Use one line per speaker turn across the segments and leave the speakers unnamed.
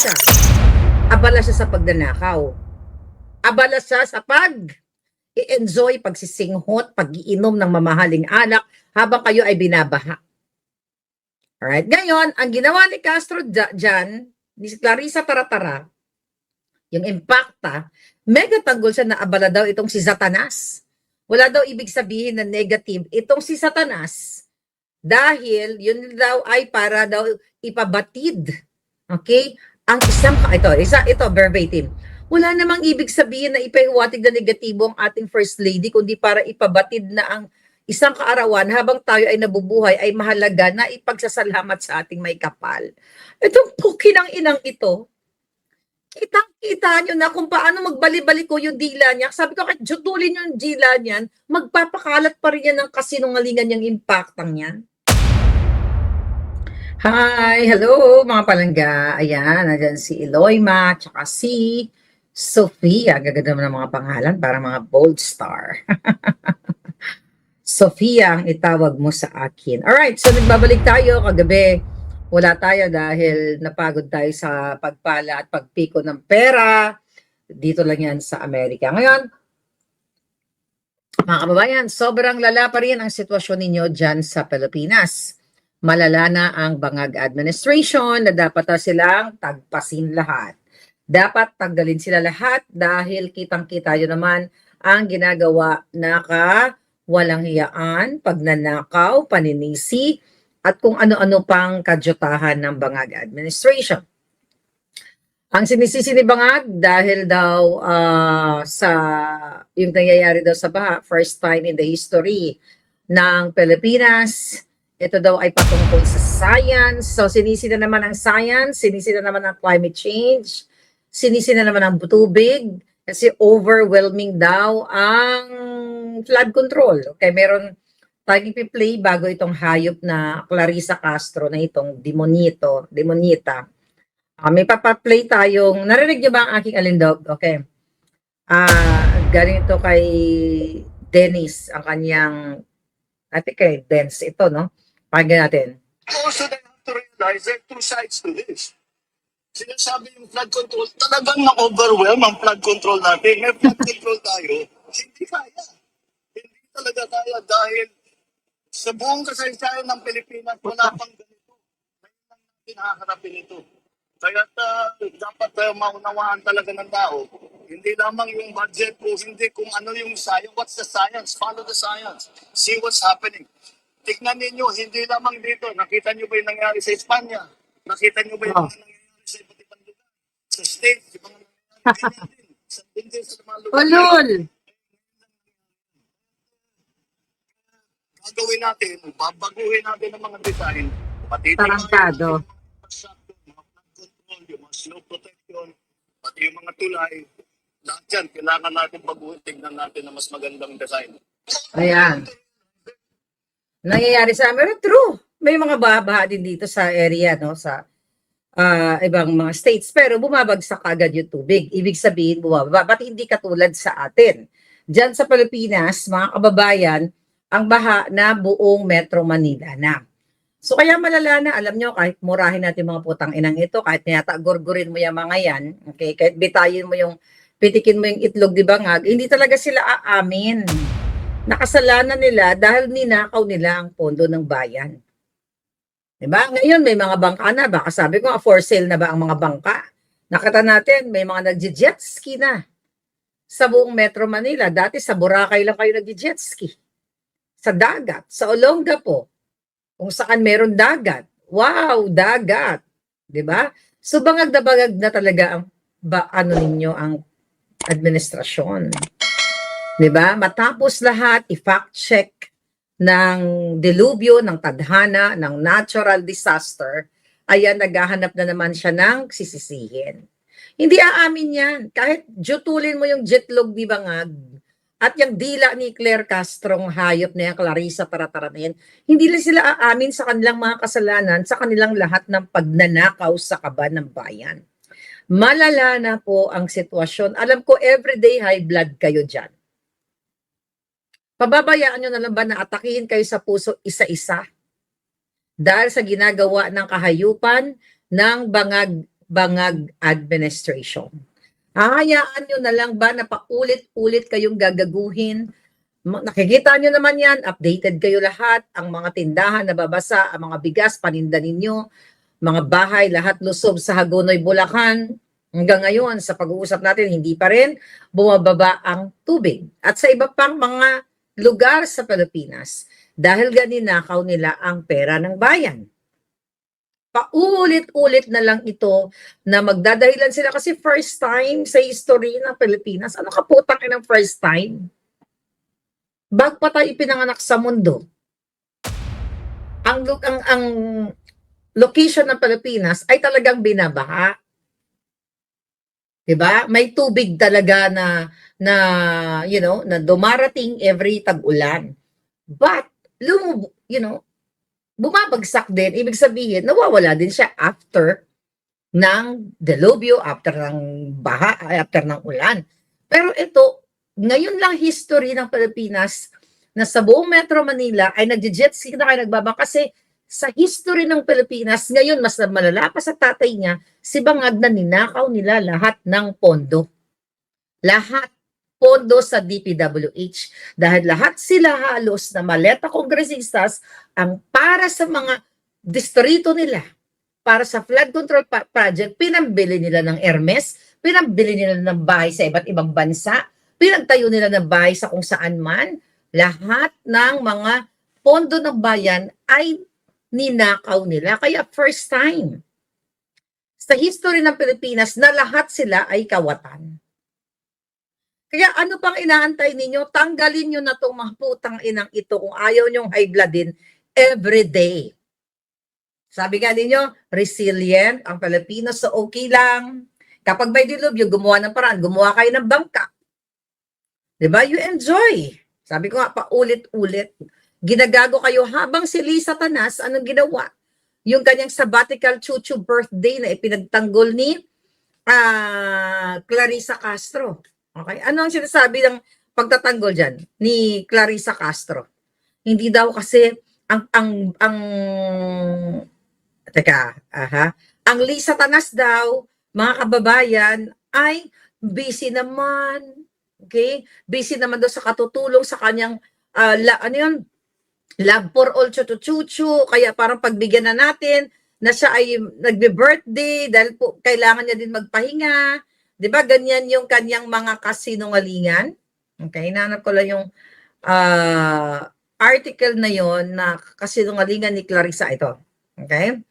siya. Abala siya sa pagnanakaw. Abala siya sa pag-i-enjoy, pagsisinghot, pag-iinom ng mamahaling alak habang kayo ay binabaha. Alright? Ngayon, ang ginawa ni Castro dyan, ni Clarissa Taratara, yung impacta, mega tanggol siya na abala daw itong si Satanas. Wala daw ibig sabihin na negative itong si Satanas dahil yun daw ay para daw ipabatid. Okay? Ang isang, ito verbatim. Wala namang ibig sabihin na ipahiwatig na negatibo ang ating First Lady, kundi para ipabatid na ang isang kaarawan habang tayo ay nabubuhay ay mahalaga na ipagsasalamat sa ating may kapal. Itong pukinang inang ito, kitang-kita nyo na kung paano magbali-balik ko yung dila niya. Sabi ko, kahit jutulin yung dila niyan, magpapakalat pa rin yan ng kasinungalingan niyang impactang yan. Hi, hello mga palangga. Ayan, nandyan si Eloyma, tsaka si Sofia. Gaganda mo ng mga pangalan para mga bold star. Sofia ang itawag mo sa akin. Alright, so nagbabalik tayo kagabi. Wala tayo dahil napagod tayo sa pagpala at pagpiko ng pera. Dito lang yan sa Amerika. Ngayon, mga kababayan, sobrang lala pa rin ang sitwasyon ninyo dyan sa Pilipinas. Malala na ang bangag administration na dapat na silang tagpasin lahat. Dapat tanggalin sila lahat dahil kitang-kita nyo naman ang ginagawa na walang hiyaan, pagnanakaw, paninisi, at kung ano-ano pang kadyutahan ng bangag administration. Ang sinisisi ni Bangag dahil daw sa yung nangyayari daw sa baha, first time in the history ng Pilipinas, ito daw ay patungkol sa science. So sinisi na naman ang science, sinisi na naman ang climate change, sinisi na naman ang tubig, kasi overwhelming daw ang flood control. Okay, meron tayong ipi-play bago itong hayop na Clarissa Castro na itong Demonita. May papaplay tayong, narinig niyo ba ang aking alindog? Okay. Galing ito kay Dennis, ang kanyang, I think kay Dennis ito, no? Pakinggan natin.
Also, they have to realize there are two sides to this. Sinasabi yung flood control, talagang na-overwhelm ang flood control natin. May flood control tayo, hindi kaya. Hindi talaga kaya dahil sa buong kasaysayan ng Pilipinas, wala pang ganito. Ngayon lang natin nakakarapin ito. Kaya dapat maunawaan talaga ng tao, hindi lamang yung budget o hindi kung ano yung science. What's the science? Follow the science. See what's happening. Tignan ninyo, hindi lamang dito. Nakita nyo ba yung nangyari sa Espanya? Nakita nyo ba yung mga nangyari sa iba't ibang lugar? Sa States, yung mga nangyari din. Sa din sa mga lugar.
Ulol!
Gagawin natin, babaguhin natin ang mga design.
Tarantado.
Mga flood control, yung mga slow protection, pati yung mga tulay. Lahat yan, kailangan natin baguhin. Tignan natin na mas magandang design.
Ayan. Nangyayari sa amin, true. May mga baha din dito sa area, no, sa ibang mga states, pero bumabagsak agad yung tubig. Ibig sabihin, bumababa. Ba't hindi katulad sa atin? Diyan sa Pilipinas, mga kababayan, ang baha na buong Metro Manila na. So kaya malala na, alam nyo, kahit murahin natin mga putang inang ito, kahit niyata gurgurin mo yung mga yan, okay, kahit bitayin mo yung, pitikin mo yung itlog di Bangag, hindi talaga sila aamin. Nakasalanan nila dahil ninakaw nila ang pondo ng bayan. Diba? Ngayon may mga bangka na, baka sabi ko, for sale na ba ang mga bangka? Nakita natin, may mga nagje-jet ski na sa buong Metro Manila. Dati sa Boracay lang kayo nagje-jet ski. Sa dagat, sa Olongapo, kung saan meron dagat. Wow, dagat. Diba? So bangag na talaga ang ninyo ang administrasyon. Diba? Matapos lahat, i-fact check ng delubyo, ng tadhana, ng natural disaster, ayan, naghahanap na naman siya ng sisisihin. Hindi aamin yan. Kahit jutulin mo yung jetlog di Bangag at yung dila ni Claire Castro, hayop na yan, Clarissa Taratara na yan, hindi lang sila aamin sa kanilang mga kasalanan, sa kanilang lahat ng pagnanakaw sa kaban ng bayan. Malala na po ang sitwasyon. Alam ko, everyday high blood kayo dyan. Pababayaan nyo na lang ba na atakihin kayo sa puso isa-isa? Dahil sa ginagawa ng kahayupan ng bangag Bangag administration. Hahayaan nyo na lang ba na paulit-ulit kayong gagaguhin? Nakikita nyo naman yan, updated kayo lahat, ang mga tindahan na babasa, ang mga bigas, paninda ninyo, mga bahay, lahat lusob sa Hagonoy, Bulacan. Hanggang ngayon, sa pag-uusap natin, hindi pa rin bumababa ang tubig. At sa iba pang mga lugar sa Pilipinas, dahil ganinakaw nila ang pera ng bayan. Paulit-ulit na lang ito na magdadahilan sila kasi first time sa history ng Pilipinas. Ano ka putang inang first time? Bago pa tayo ipinanganak sa mundo. Ang location ng Pilipinas ay talagang binabaha. 'Di ba? May tubig talaga na na dumarating every tag-ulan. But bumabagsak din, ibig sabihin, nawawala din siya after ng delubyo, after ng baha, after ng ulan. Pero ito, ngayon lang history ng Pilipinas na sa buong Metro Manila ay nag-jet ski na kayo nagbaba kasi sa history ng Pilipinas, ngayon mas malala pa sa tatay niya, si Bangag na ninakaw nila lahat ng pondo. Lahat pondo sa DPWH dahil lahat sila halos na maleta kongresistas ang para sa mga distrito nila, para sa flood control project, pinambili nila ng Hermes, pinambili nila ng bahay sa iba't ibang bansa, pinagtayo nila ng bahay sa kung saan man, lahat ng mga pondo ng bayan ay ninakaw nila. Kaya first time sa history ng Pilipinas na lahat sila ay kawatan. Kaya ano pang inaantay ninyo? Tanggalin nyo na itong mga putang inang ito kung ayaw nyong high blood din every day. Sabi nga ninyo, resilient ang Pilipino, so okay lang. Kapag may dilubyo, gumawa ng paraan, gumawa kayo ng bangka. Diba? You enjoy. Sabi ko nga, paulit-ulit. Ginagago kayo habang si Lisa Tanas, anong ginawa? Yung kanyang sabbatical chuchu birthday na ipinagtanggol ni Clarissa Castro. Okay? Ano ang sinasabi ng pagtatanggol dyan ni Clarissa Castro? Hindi daw kasi ang Lisa Tanas daw, mga kababayan, ay busy naman. Okay? Busy naman daw sa katutulong sa kanyang love for all chuchu-chuchu, kaya parang pagbigyan na natin na siya ay nagbe-birthday dahil po kailangan niya din magpahinga. 'Di ba? Ganyan yung kanyang mga kasinungalingan. Okay, hinanap ko lang yung article na yon na kasinungalingan ni Clarissa ito. Okay?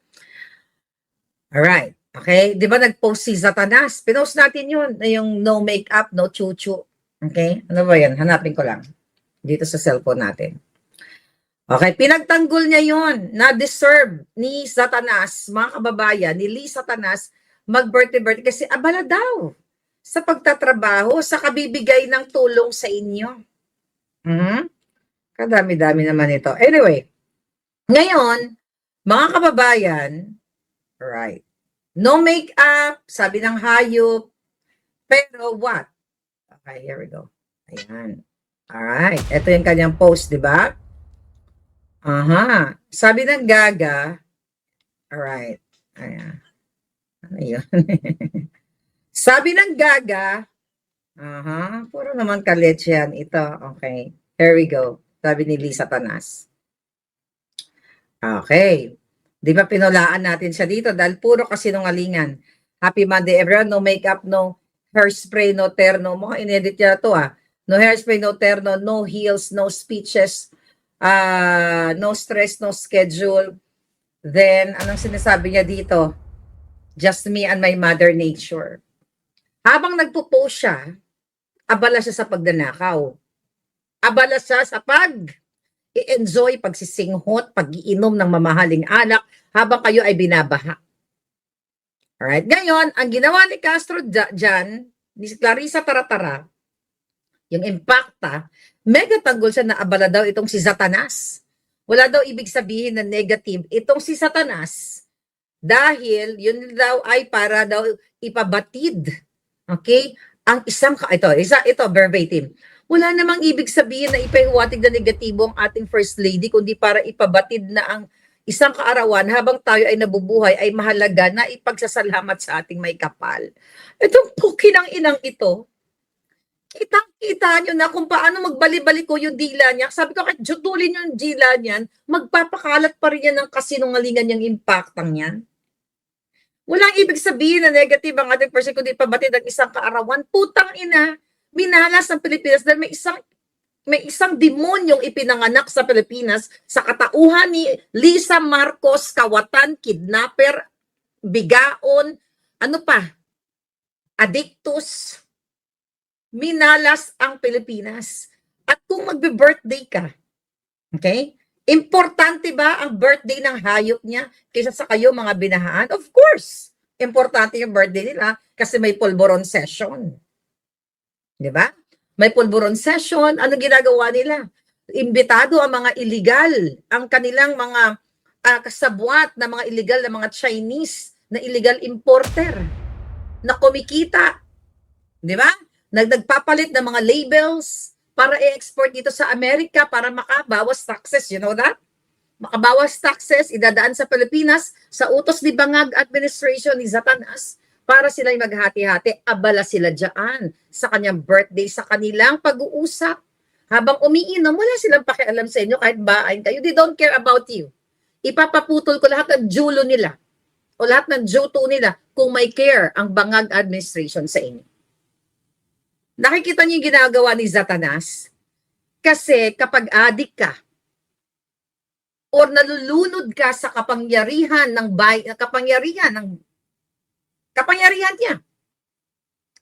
Alright. Okay, 'di ba nag-post si Satanas? Pinost natin yun, na yung no makeup, no chuchu. Okay? Ano ba yan? Hanapin ko lang dito sa cellphone natin. Okay, pinagtanggol niya yon na deserve ni Satanas, mga kababayan, ni Lisa Satanas, mag-birthday kasi abala daw sa pagtatrabaho, sa kabibigay ng tulong sa inyo. Kadami-dami naman ito. Anyway, ngayon, mga kababayan, right, no make-up, sabi ng hayop, pero what? Okay, here we go. Ayan. Alright, ito yung kanyang post, di ba? Sabi ng Gaga, alright, ayan. Ano yun? Sabi ng Gaga, puro naman kaletse yan. Ito, okay. Here we go. Sabi ni Lisa Tanas. Okay. Di ba pinulaan natin siya dito dahil puro kasinungalingan. Happy Monday everyone. No makeup, no hairspray, no terno. Mukhang inedit niya to No hairspray, no terno, no heels, no speeches, no stress, no schedule. Then, anong sinasabi niya dito? Just me and my mother nature. Habang nagpo-post siya, abala siya sa pagdanakaw. Abala siya sa pag-i-enjoy, pagsisinghot, pag-iinom ng mamahaling alak habang kayo ay binabaha. Alright? Ngayon, ang ginawa ni Castro dyan, ni Clarissa Taratara, yung impacta, mega tanggol siya na abala daw itong si Satanas. Wala daw ibig sabihin na negative itong si Satanas dahil yun daw ay para daw ipabatid. Okay? Ang ito verbatim. Wala namang ibig sabihin na ipahiwatig na negatibo ang ating First Lady kundi para ipabatid na ang isang kaarawan habang tayo ay nabubuhay ay mahalaga na ipagsasalamat sa ating may kapal. Itong pukinang inang ito, kitang-kita nyo na kung paano magbali-balik ko yung dila niya. Sabi ko, kahit jutulin yung dila niyan, magpapakalat pa rin yan ng kasinungalingan yung impactang yan. Walang ibig sabihin na negative ang ating person, kundi pabatid ang isang kaarawan. Putang ina, minalas ng Pilipinas dahil may isang demonyong ipinanganak sa Pilipinas sa katauhan ni Lisa Marcos, kawatan, kidnapper, bigaon, ano pa, addictus, minalas ang Pilipinas. At kung magbe-birthday ka, okay, importante ba ang birthday ng hayop niya kaysa sa kayo mga binahaan? Of course, importante yung birthday nila kasi may pulburon session. Di ba? May pulburon session, ano ginagawa nila? Imbitado ang mga illegal, ang kanilang mga kasabwat na mga illegal na mga Chinese na illegal importer na kumikita. Di ba? Nagpapalit ng mga labels para i-export dito sa Amerika para makabawas taxes. You know that? Makabawas taxes, idadaan sa Pilipinas sa utos ni Bangag Administration ni Zatanas para sila'y maghati-hati. Abala sila dyan sa kanyang birthday, sa kanilang pag-uusap. Habang umiinom, wala silang pakialam sa inyo kahit baain kayo. They don't care about you. Ipapaputol ko lahat ng julo nila o lahat ng juto nila kung may care ang Bangag Administration sa inyo. Nakikita niyo yung ginagawa ni Zatanas? Kasi kapag adik ka or nalulunod ka sa kapangyarihan niya.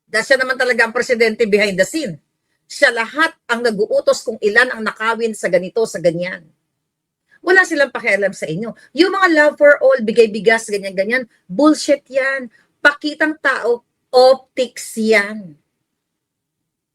Dahil siya naman talaga ang presidente behind the scene. Siya lahat ang nag-uutos kung ilan ang nakawin sa ganito, sa ganyan. Wala silang pakialam sa inyo. Yung mga love for all, bigay-bigas, ganyan-ganyan, bullshit yan. Pakitang tao, optics yan.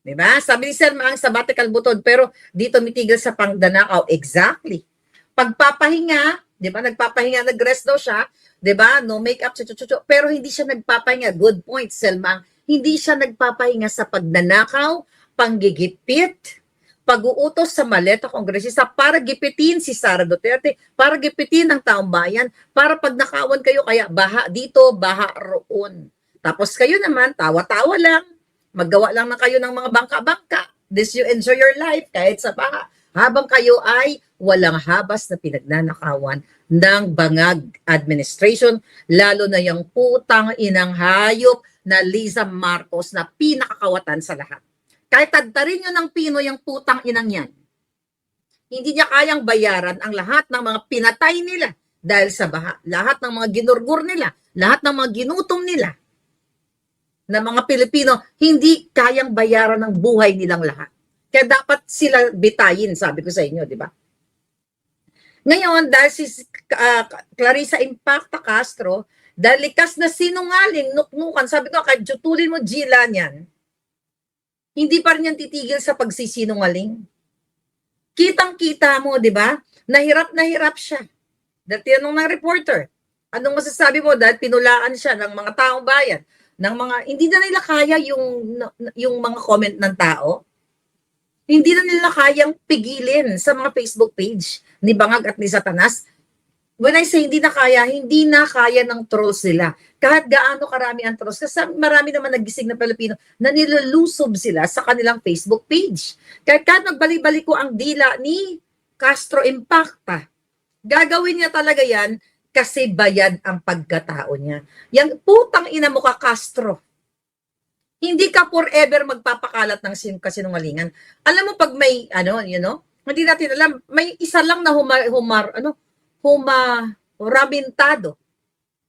Diba? Sabi ni Sir Maang sabbatical butod, pero dito mitigil sa pangdanakaw. Exactly. Pagpapahinga, diba? Nagpapahinga, nag-rest daw siya, diba? No makeup, pero hindi siya nagpapahinga. Good point, Sir Maang. Hindi siya nagpapahinga sa pagdanakaw, panggigipit, pag-uutos sa maleta kongresista para gipitin si Sara Duterte, para gipitin ang taong bayan, para pag nakawan kayo, kaya baha dito, baha roon. Tapos kayo naman, tawa-tawa lang, maggawa lang na kayo ng mga bangka-bangka. This you enjoy your life kahit sa baha. Habang kayo ay walang habas na pinagnanakawan ng Bangag Administration, lalo na yung putang inang hayop na Lisa Marcos na pinakakawatan sa lahat. Kahit tadtarin nyo ng pino yung putang inang yan, hindi niya kayang bayaran ang lahat ng mga pinatay nila dahil sa baha. Lahat ng mga ginurgur nila, lahat ng mga ginutom nila, na mga Pilipino, hindi kayang bayaran ng buhay nilang lahat. Kaya dapat sila bitayin, sabi ko sa inyo, di ba? Ngayon, dahil si Clarissa Impacta Castro, dahil likas na sinungaling, nuknukan, sabi ko, kahit jutulin mo Gila niyan, hindi pa rin yan titigil sa pagsisinungaling. Kitang-kita mo, di ba? Na hirap siya. Dahil tinanong ng reporter, anong masasabi mo dahil pinulaan siya ng mga taong bayan, ng mga, hindi na nila kaya yung mga comment ng tao. Hindi na nila kayang pigilin sa mga Facebook page ni Bangag at ni Zatanas. When I say hindi na kaya ng trolls nila. Kahit gaano karami ang trolls. Kasi marami naman nagising na Pilipino na nilulusob sila sa kanilang Facebook page. Kahit nagbalik-balik ko ang dila ni Castro Impacta, gagawin niya talaga yan kasi bayad ang pagkatao niya. Yang putang ina mo ka, Castro. Hindi ka forever magpapakalat ng kasinungalingan. Alam mo pag may, hindi natin alam, may isa lang na rabintado.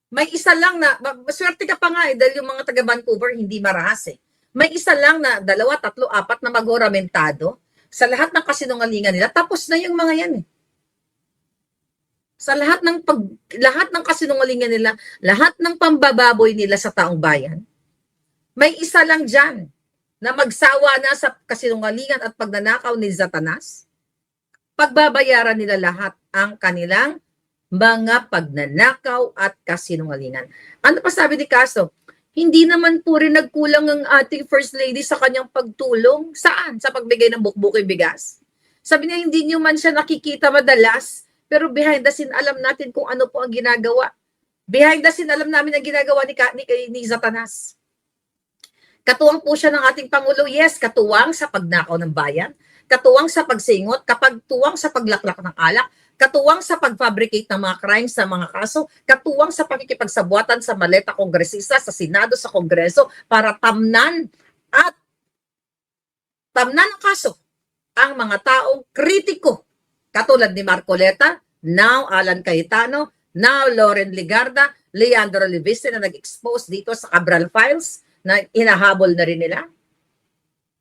May isa lang na, maswerte ka pa nga dahil yung mga taga Vancouver hindi marahas eh. May isa lang na 2, 3, 4 na magoramentado sa lahat ng kasinungalingan nila. Tapos na yung mga yan eh. Sa lahat ng kasinungalingan nila, lahat ng pambababoy nila sa taong bayan, may isa lang dyan na magsawa na sa kasinungalingan at pagnanakaw ni Zatanas. Pagbabayaran nila lahat ang kanilang mga pagnanakaw at kasinungalingan. Ano pa sabi ni Castro? Hindi naman po rin nagkulang ang ating First Lady sa kanyang pagtulong. Saan? Sa pagbigay ng bukbukoy bigas. Sabi niya, hindi niyo man siya nakikita madalas, Pero behind the scene, alam natin kung ano po ang ginagawa. Behind the scene, alam namin ang ginagawa ni Satanas. Katuwang po siya ng ating Pangulo. Yes, katuwang sa pagnakaw ng bayan, katuwang sa pagsingot, katuwang sa paglaklak ng alak, katuwang sa pag-fabricate ng mga crimes sa mga kaso, katuwang sa pakikipagsabuatan sa maleta kongresista, sa Senado, sa Kongreso, para tamnan ang kaso ang mga taong kritiko katulad ni Marcoleta, now Alan Cayetano, now Lauren Ligarda, Leandro Leviste na nag-expose dito sa Cabral Files na hinahabol na rin nila.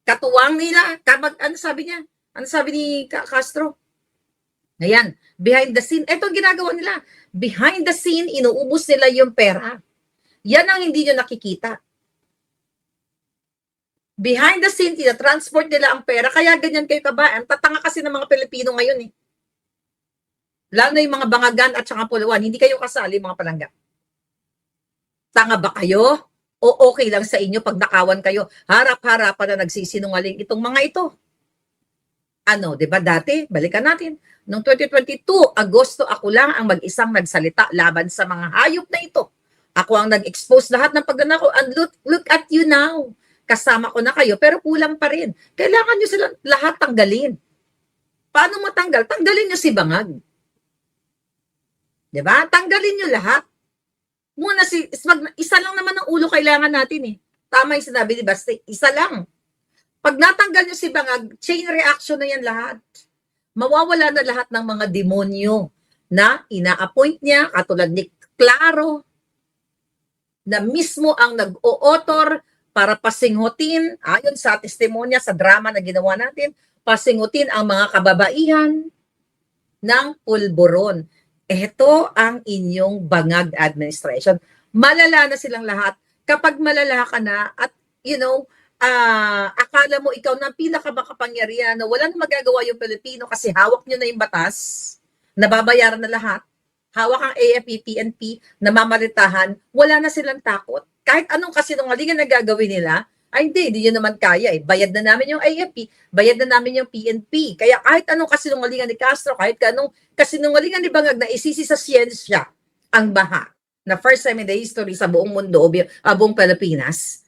Katuwang nila, ano sabi niya? Ano sabi ni Castro? Ayan, behind the scene. Ito ang ginagawa nila. Behind the scene, inuubos nila yung pera. Yan ang hindi nyo nakikita. Behind the scene, transport nila ang pera. Kaya ganyan kayo kabayan. Tatanga kasi ng mga Pilipino ngayon eh. Lalo na yung mga bangagan at saka puluwan. Hindi kayo kasali mga palangga. Tanga ba kayo? O okay lang sa inyo pag nakawan kayo? Harap-harapan na nagsisinungaling itong mga ito. Ano, di ba dati? Balikan natin. Noong 2022, Agosto, ako lang ang mag-isang nagsalita laban sa mga hayop na ito. Ako ang nag-expose lahat ng pagnanakaw. And look at you now. Kasama ko na kayo, pero kulang pa rin. Kailangan nyo silang lahat tanggalin. Paano matanggal? Tanggalin nyo si Bangag. Diba? Tanggalin nyo lahat. Muna isa lang naman ang ulo kailangan natin eh. Tama yung sinabi ni Basti, isa lang. Pag natanggal nyo si Bangag, chain reaction na yan lahat. Mawawala na lahat ng mga demonyo na ina-appoint niya, katulad ni Claro, na mismo ang nag-o-author para pasinghutin, ayon sa testimonya sa drama na ginawa natin, pasinghutin ang mga kababaihan ng pulburon. Ito ang inyong Bangag administration. Malala na silang lahat. Kapag malala ka na at akala mo ikaw na pinakamakapangyarihan na walang magagawa yung Pilipino kasi hawak nyo na yung batas, nababayaran na lahat, hawak ang AFP, PNP, namamaritahan, wala na silang takot. Kahit anong kasinungalingan na gagawin nila, ay hindi nyo naman kaya eh. Bayad na namin yung AFP, bayad na namin yung PNP. Kaya kahit anong kasinungalingan ni Castro, kahit anong kasinungalingan ni Bangag na isisi sa siyensya ang baha, na first time in the history sa buong mundo, buong Pilipinas,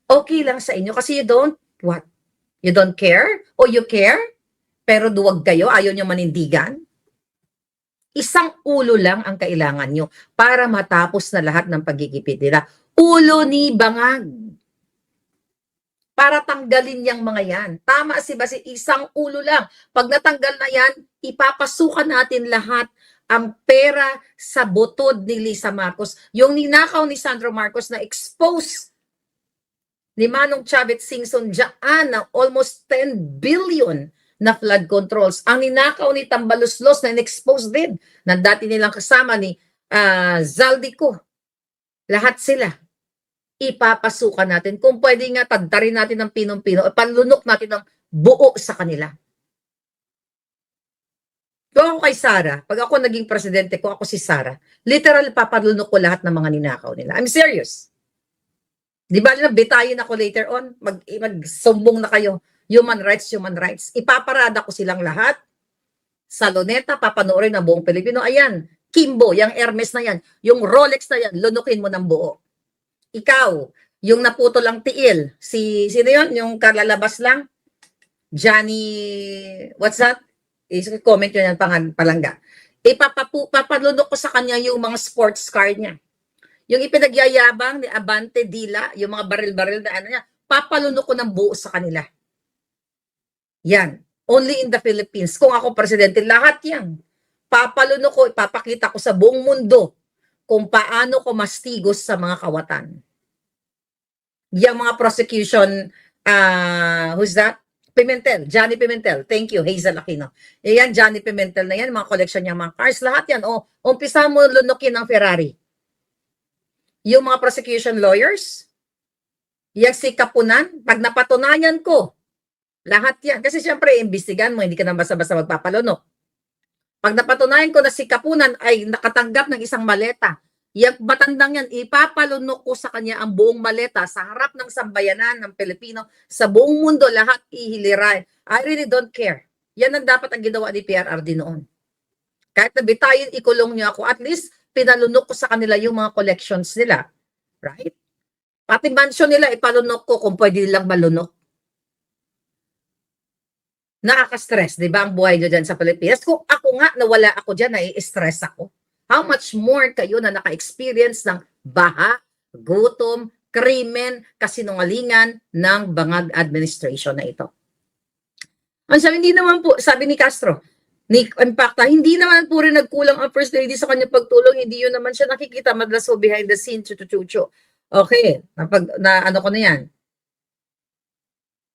okay lang sa inyo kasi you don't, what? You don't care? O you care? Pero duwag kayo, ayaw nyo manindigan? Isang ulo lang ang kailangan nyo para matapos na lahat ng pagigipit nila. Ulo ni Bangag. Para tanggalin yung mga yan. Tama si Basi, isang ulo lang. Pag natanggal na yan, ipapasukan natin lahat ang pera sa butod ni Lisa Marcos. Yung ninakaw ni Sandro Marcos na expose ni Manong Chavez Singson dyan ng almost 10 billion na flood controls. Ang ninakaw ni Tambaluslos na in-expose din na dati nilang kasama ni Zaldico. Lahat sila. Ipapasukan natin. Kung pwede nga, tagtarin natin ng pinong-pino, panlunok natin ng buo sa kanila. Kung ako kay Sara, pag ako naging presidente, kung ako si Sara, literal papalunok ko lahat ng mga ninakaw nila. I'm serious. Di ba na bitayin ako later on, magsumbong na kayo, human rights. Ipaparada ko silang lahat sa luneta, papanoorin ng buong Pilipino. Ayan, Kimbo, yung Hermes na yan, yung Rolex na yan, lunukin mo ng buo. Ikaw, yung naputol ang tiil, sino yun? Yung kalalabas lang? Johnny, what's that? I-comment yun yan, palangga. Papalunok ko sa kanya yung mga sports car niya. Yung ipinagyayabang ni Abante Dila, yung mga baril-baril na ano niya, papalunok ko ng buo sa kanila. Yan. Only in the Philippines. Kung ako presidente, lahat yan. Papalunok ko, ipapakita ko sa buong mundo kung paano ko mastigos sa mga kawatan. Yung mga prosecution, who's that? Pimentel, Johnny Pimentel. Thank you, Hazel Aquino. Yan, Johnny Pimentel na yan, mga collection niya, mga cars, lahat yan. O, umpisa mo lunukin ang Ferrari. Yung mga prosecution lawyers, yung si Kapunan, pag napatunayan ko, lahat yan. Kasi syempre, imbestigan mo, hindi ka na basta-basta magpapalunok. Pag napatunayan ko na si Kapunan ay nakatanggap ng isang maleta, yung matandang yan, ipapalunok ko sa kanya ang buong maleta sa harap ng sambayanan ng Pilipino, sa buong mundo, lahat ihiliran. I really don't care. Yan ang dapat ang ginawa ni PRRD noon. Kahit na bitayin, ikulong niyo ako, at least pinalunok ko sa kanila yung mga collections nila. Right? Pati mansion nila, ipalunok ko kung pwede nilang malunok. Nakaka-stress, di ba, ang buhay nyo dyan sa Pilipinas? Kung ako nga, nawala ako dyan, nai-stress ako. How much more kayo na naka-experience ng baha, gutom, krimen, kasinungalingan ng bangag administration na ito? Ang sabi, hindi naman po, sabi ni Castro, ni Impacta, hindi naman po rin nagkulang ang First Lady sa kanyang pagtulong, hindi yun naman siya nakikita, madalas po behind the scene, chuchuchucho. Okay, ano ko na yan.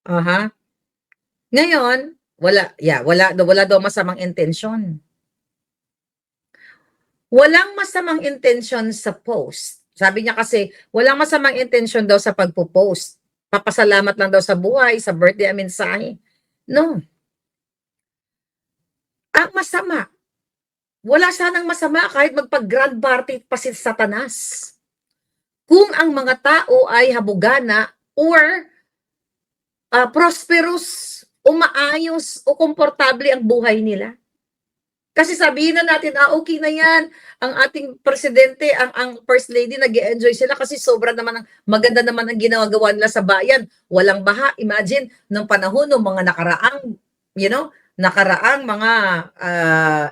Aha. Ngayon, wala daw masamang intensyon. Walang masamang intensyon sa post. Sabi niya kasi, walang masamang intensyon daw sa pagpo-post. Papasalamat lang daw sa buhay, sa birthday, mensahe. No. Ang masama, wala sanang masama kahit magpag-grand party pa si Satanas. Kung ang mga tao ay habugana or prosperous, umaayos o komportable ang buhay nila. Kasi sabihin na natin, okay na yan, ang ating presidente, ang first lady, nag-enjoy sila kasi sobra naman, maganda naman ang ginagawa nila sa bayan. Walang baha. Imagine, nung panahon, ng mga nakaraang mga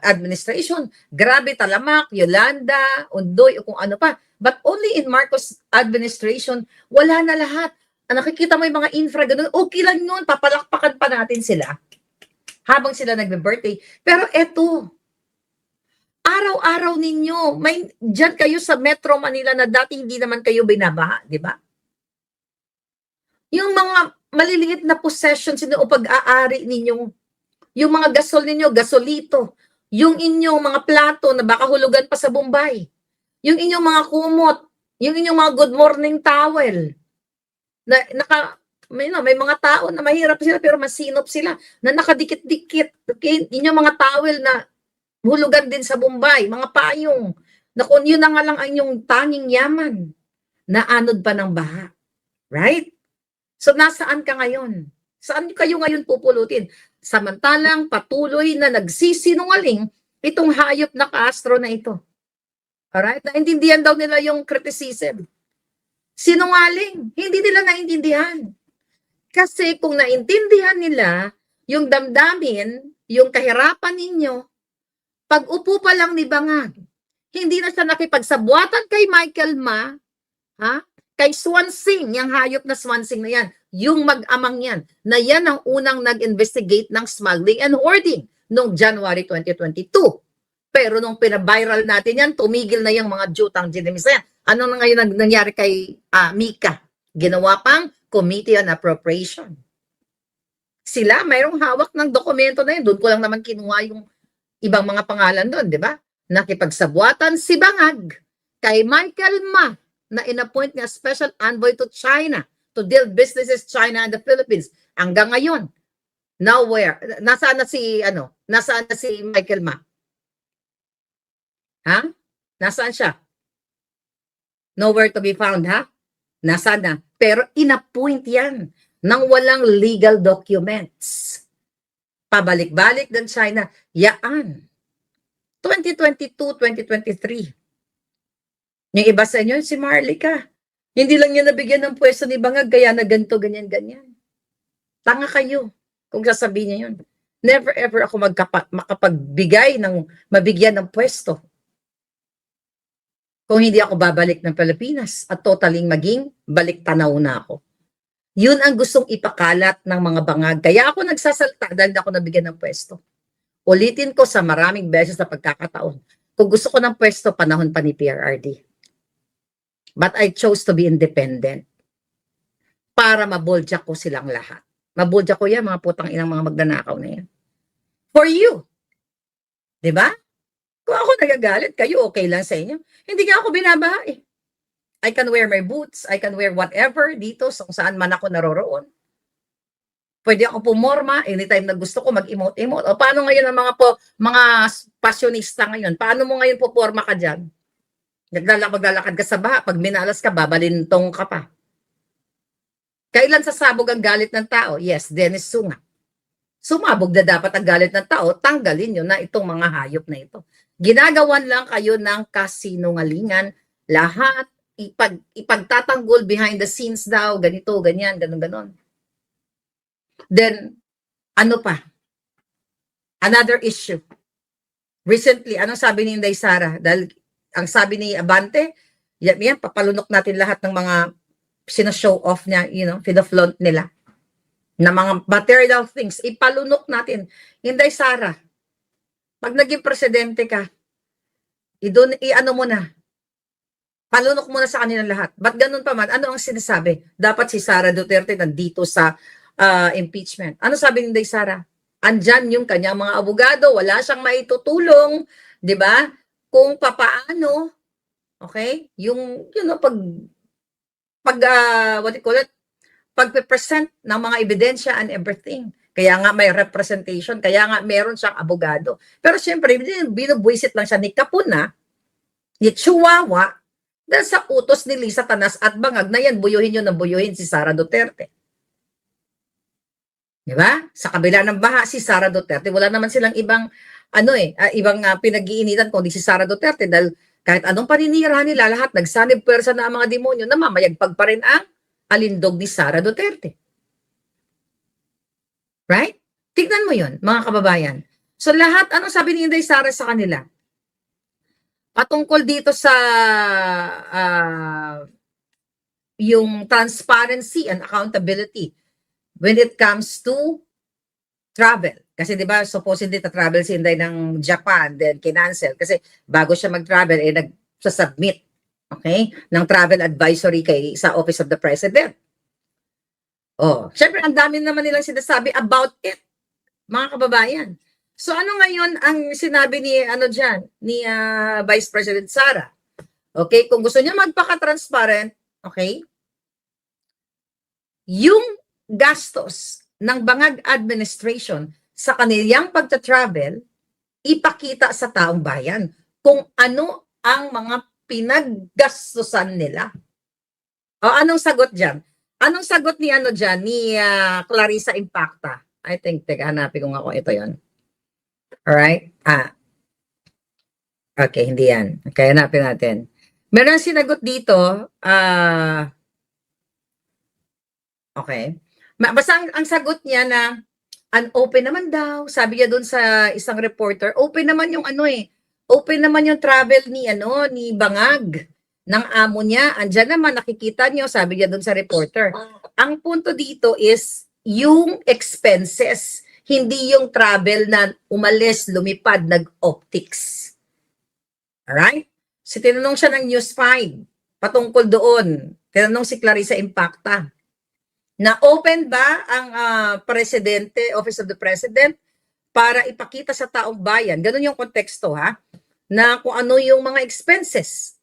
administration, grabe, Talamak, Yolanda, Undoy, o kung ano pa. But only in Marcos administration, wala na lahat. Nakikita mo yung mga infra, ganun, okay lang yun, papalakpakan pa natin sila habang sila nagbe-birthday. Pero eto, araw-araw ninyo, dyan kayo sa Metro Manila na dati hindi naman kayo binabaha, di ba? Yung mga maliliit na possessions o pag-aari ninyong, yung mga gasol ninyo, gasolito, yung inyong mga plato na baka hulugan pa sa Bombay, yung inyong mga kumot, yung inyong mga good morning towel, may mga tao na mahirap sila pero masinop sila na nakadikit-dikit. Okay? Inyong mga towel na hulugan din sa Bombay, mga payong, na kung yun na nga lang ang inyong tanging yaman, na anod pa ng baha. Right? So, nasaan ka ngayon? Saan kayo ngayon pupulutin? Samantalang patuloy na nagsisinungaling itong hayop na Castro na ito. Alright? Naintindihan daw nila yung criticism. Sinungaling. Hindi nila naintindihan. Kasi kung naintindihan nila yung damdamin, yung kahirapan ninyo, pag upo pa lang ni Bangag, hindi na siya nakipagsabuatan kay Michael Ma, kay Swansing, yung hayop na Swansing na yan, yung mag-amang yan, na yan ang unang nag-investigate ng smuggling and hoarding noong January 2022. Pero nung pinaviral natin yan, tumigil na yung mga jutang ginimisa yan. Ano na ngayon nangyari kay Mika? Ginawa pang Committee on Appropriation. Sila, mayroong hawak ng dokumento na yun. Doon ko lang naman kinuha yung ibang mga pangalan doon, di ba? Nakipagsabuatan si Bangag kay Michael Ma na inappoint niya special envoy to China to deal businesses China and the Philippines. Hanggang ngayon, nowhere. Nasaan na si Michael Ma? Ha? Nasaan siya? Nowhere to be found, ha? Nasaan na? Pero inappoint yan ng walang legal documents. Pabalik-balik ng China. Yaan. 2022, 2023. Yung iba sa inyo, si Marlica. Hindi lang niya nabigyan ng pwesto ni Bangag, kaya na ganito, ganyan, ganyan. Tanga kayo kung sasabihin niya yun. Never ever ako makapagbigay ng mabigyan ng pwesto kung hindi ako babalik ng Pilipinas at totaling maging balik tanaw na ako. Yun ang gustong ipakalat ng mga Bangag. Kaya ako nagsasalita dahil ako nabigyan ng pwesto. Ulitin ko sa maraming beses na pagkakataon. Kung gusto ko ng pwesto, panahon pa ni PRRD. But I chose to be independent para mabuljak ko silang lahat. Mabuljak ko yan, mga putang inang mga magnanakaw na yan. For you. Diba? Kung ako nagagalit, kayo okay lang sa inyo. Hindi nga ako binabaha eh. I can wear my boots, I can wear whatever dito kung saan man ako naroroon. Pwede ako pumorma anytime na gusto ko mag-emote-emote. O paano ngayon ang mga passionista ngayon? Paano mo ngayon puporma ka dyan? Maglalakad ka sa baha, pag minalas ka, babalintong ka pa. Kailan sasabog ang galit ng tao? Yes, Dennis Sunga. Sumabog na dapat ang galit ng tao, tanggalin nyo na itong mga hayop na ito. Ginagawan lang kayo ng kasinungalingan, lahat, ipagtatanggol behind the scenes daw, ganito, ganyan, ganon. Then, ano pa? Another issue. Recently, anong sabi ni Inday Sara? Dahil ang sabi ni Abante, yan, papalunok natin lahat ng mga sino-show off niya, pina-flaunt nila na mga material things, ipalunok natin. Inday Sara, pag naging presidente ka, i-ano mo na, palunok mo na sa kanila lahat. Ba't ganun pa man? Ano ang sinasabi? Dapat si Sara Duterte nandito sa impeachment. Ano sabi ni Inday Sara? Andyan yung kanyang mga abogado, wala siyang maitutulong, di ba? Kung papaano, okay? What do you call it? Pagpe-present ng mga ebidensya and everything. Kaya nga may representation, kaya nga meron siyang abogado. Pero siyempre, binubwisit lang siya ni Kapuna, ni Chihuahua, dahil sa utos ni Lisa Tanas at Bangag na yan, buyuhin yun ng buyuhin si Sara Duterte. Di ba? Sa kabila ng baha, si Sara Duterte, wala naman silang ibang, pinag-iinitan kundi si Sara Duterte dahil kahit anong paninirahan nila, lahat nagsanib pwersa na ang mga demonyo na mamayagpag pa rin ang alindog ni Sara Duterte. Right? Tignan mo yun, mga kababayan. So lahat, anong sabi ni Inday Sara sa kanila? Patungkol dito sa yung transparency and accountability when it comes to travel. Kasi 'di ba supposedly ta-travel si Inday ng Japan, then kinancel kasi bago siya mag-travel nagsa-submit, okay, ng travel advisory sa Office of the President. Oh, syempre ang dami naman nilang sinasabi about it, mga kababayan. So ano ngayon ang sinabi ni Vice President Sara? Okay, kung gusto niya magpaka-transparent, okay? Yung gastos ng Bangag administration sa kanilang pagta-travel, ipakita sa taong bayan kung ano ang mga pinaggastusan nila. O anong sagot diyan? Anong sagot ni ni Clarissa Impacta? I think hanapin ko nga kung ito 'yon. Alright? Okay, hindi yan. Okay, hanapin natin. Meron sinagot dito, okay. Basta ang sagot niya na open naman daw. Sabi niya doon sa isang reporter, open naman yung open naman yung travel ni Bangag ng amo niya. Andiyan naman nakikita niyo, sabi niya doon sa reporter. Ang punto dito is yung expenses, hindi yung travel na umalis, lumipad, nag-optics. Alright? So, tinanong siya ng News 5 patungkol doon. Tinanong si Clarissa Impacta na open ba ang presidente, Office of the President, para ipakita sa taong bayan. Ganun yung konteksto, ha? Na kung ano yung mga expenses.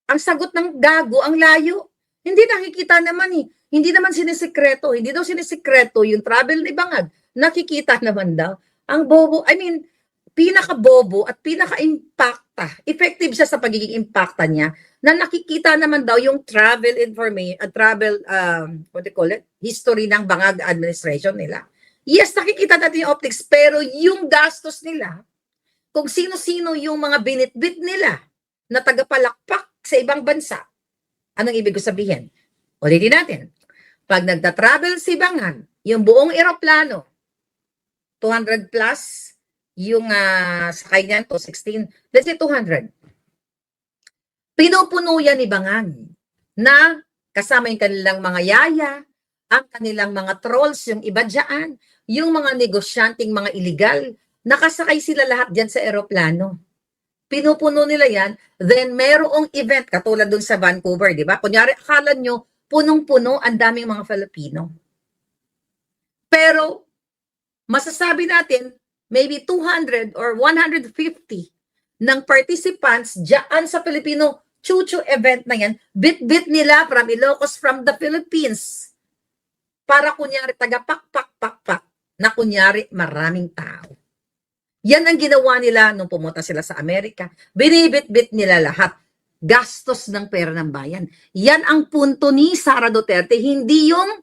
Ang sagot ng gago, ang layo. Hindi nakikita naman Hindi naman sinisikreto. Hindi daw sinisikreto yung travel ni Bangag. Nakikita naman daw. Ang bobo, pinaka-bobo at pinaka-impacta. Effective siya sa pagiging impacta niya na nakikita naman daw yung travel information, what do you call it? History ng Bangag administration nila. Yes, nakikita natin yung optics, pero yung gastos nila, kung sino-sino yung mga binitbit nila na tagapalakpak sa ibang bansa, anong ibig ko sabihin? Ulitin natin. Pag nagta-travel si Bangag, yung buong eroplano, 200 plus, yung sakay niyan to 16, let's say 200. Pinupuno yan ni Bangag na kasama yung kanilang mga yaya, ang kanilang mga trolls, yung iba dyan, yung mga negosyanteng mga illegal, nakasakay sila lahat dyan sa eroplano. Pinupuno nila yan, then merong event, katulad dun sa Vancouver, di ba? Kunyari, akala nyo, punong-puno ang daming mga Filipino. Pero, masasabi natin, maybe 200 or 150 ng participants dyan sa Filipino chuchu event na yan, bit-bit nila from Ilocos, from the Philippines. Para kunyari, taga-pak-pak-pak-pak, na kunyari maraming tao. Yan ang ginawa nila nung pumunta sila sa Amerika. Binibit-bit nila lahat. Gastos ng pera ng bayan. Yan ang punto ni Sara Duterte, hindi yung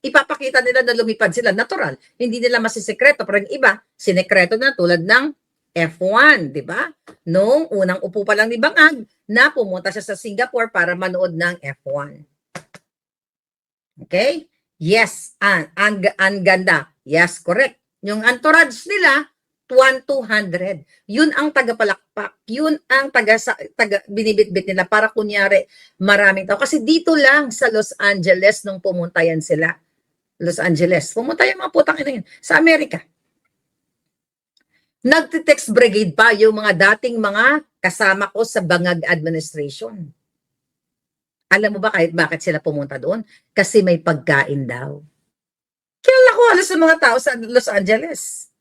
ipapakita nila na lumipad sila. Natural. Hindi nila masisekreto. Pero yung iba, sinekreto na tulad ng F1, di ba? Noong unang upo pa lang ni Bangag na pumunta siya sa Singapore para manood ng F1. Okay? Yes, ang ganda. Yes, correct. Yung entourage nila, 1,200. Yun ang tagapalakpak. Yun ang binibitbit nila para kunyari maraming tao. Kasi dito lang sa Los Angeles nung pumunta yan sila. Los Angeles. Pumunta yung mga putang ina yun. Sa Amerika. Nagte-text brigade pa yung mga dating mga kasama ko sa Bangag administration. Alam mo ba kahit bakit sila pumunta doon? Kasi may pagkain daw. Kilala ko halos sa mga tao sa Los Angeles.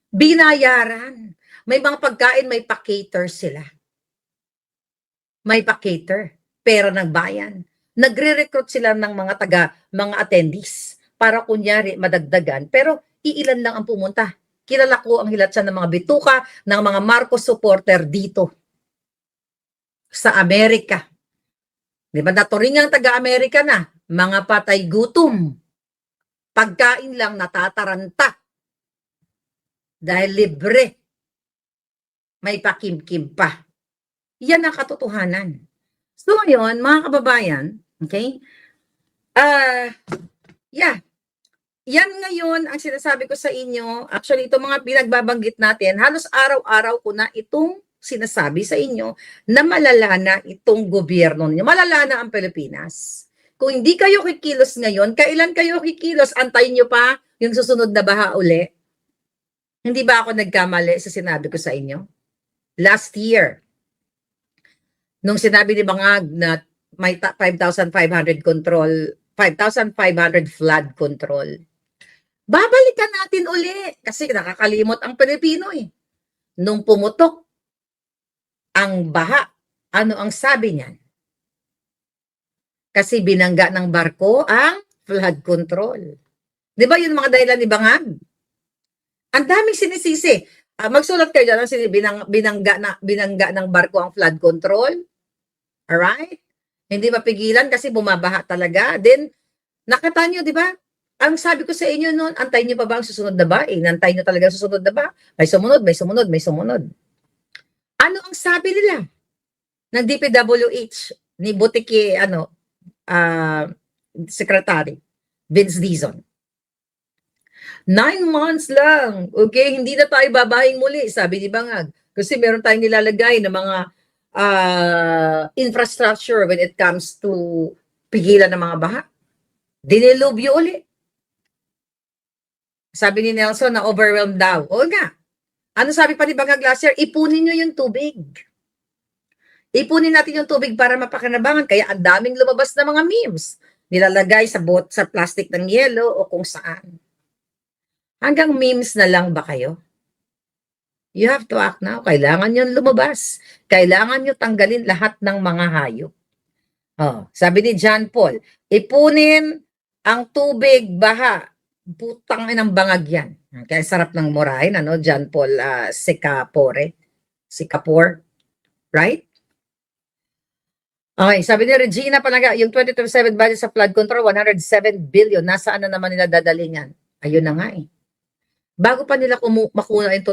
Binayaran. May mga pagkain, may pa-cater sila. May pa-cater. Pera ng bayan. Nagre-recruit sila ng mga attendees para kunyari madagdagan. Pero iilan lang ang pumunta. Kilala ko ang hilatsan ng mga bituka, ng mga Marcos supporter dito. Sa Amerika. Di ba naturing ang taga-Amerika na? Mga patay gutom. Pagkain lang natataranta. Dahil libre. May pakimkim pa. Yan ang katotohanan. So ngayon, mga kababayan, okay? Yeah. Yan ngayon ang sinasabi ko sa inyo. Actually, itong mga pinagbabanggit natin, halos araw-araw ko na itong sinasabi sa inyo na malala na itong gobyerno ninyo. Malala na ang Pilipinas. Kung hindi kayo kikilos ngayon, kailan kayo kikilos? Antayin nyo pa yung susunod na baha uli? Hindi ba ako nagkamali sa sinabi ko sa inyo? Last year, nung sinabi ni Bangag na may 5,500 control, 5,500 flood control, babalikan natin uli kasi nakakalimot ang Pilipino eh. Nung pumutok ang baha, ano ang sabi niyan? Kasi binangga ng barko ang flood control. Di ba yun mga dahilan ni Bangag? Ang daming sinisisi. Magsulat kayo dyan, binangga ng barko ang flood control. Alright? Hindi mapigilan kasi bumabaha talaga. Then, nakita nyo, di ba? Ang sabi ko sa inyo noon, antayin nyo pa ba ang susunod na ba? Inantay nyo talaga ang susunod na ba? May sumunod, may sumunod, may sumunod. Ano ang sabi nila? Ng DPWH, ni Butiki, Secretary, Vince Dizon. 9 months lang. Okay, hindi na tayo babahing muli, sabi ni Bangag. Kasi meron tayong nilalagay na mga infrastructure when it comes to pigilan ng mga baha. Dinilubyo uli. Sabi ni Nelson na overwhelmed daw. O nga. Ano sabi pa ni Bangag last year? Ipunin nyo yung tubig. Ipunin natin yung tubig para mapakinabangan. Kaya ang daming lumabas na mga memes. Nilalagay sa plastic ng yelo o kung saan. Hanggang memes na lang ba kayo? You have to act now. Kailangan nyo lumabas. Kailangan nyo tanggalin lahat ng mga hayop. Oh, sabi ni John Paul, ipunin ang tubig, baha. Putang inang Bangag yan. Kaya sarap ng murahin, John Paul Sikapore. Right? Okay, sabi ni Regina Palaga, yung 2027 budget sa flood control, 107 billion. Nasaan na naman nila dadalhin yan? Ayun na nga eh. Bago pa nila makuha yung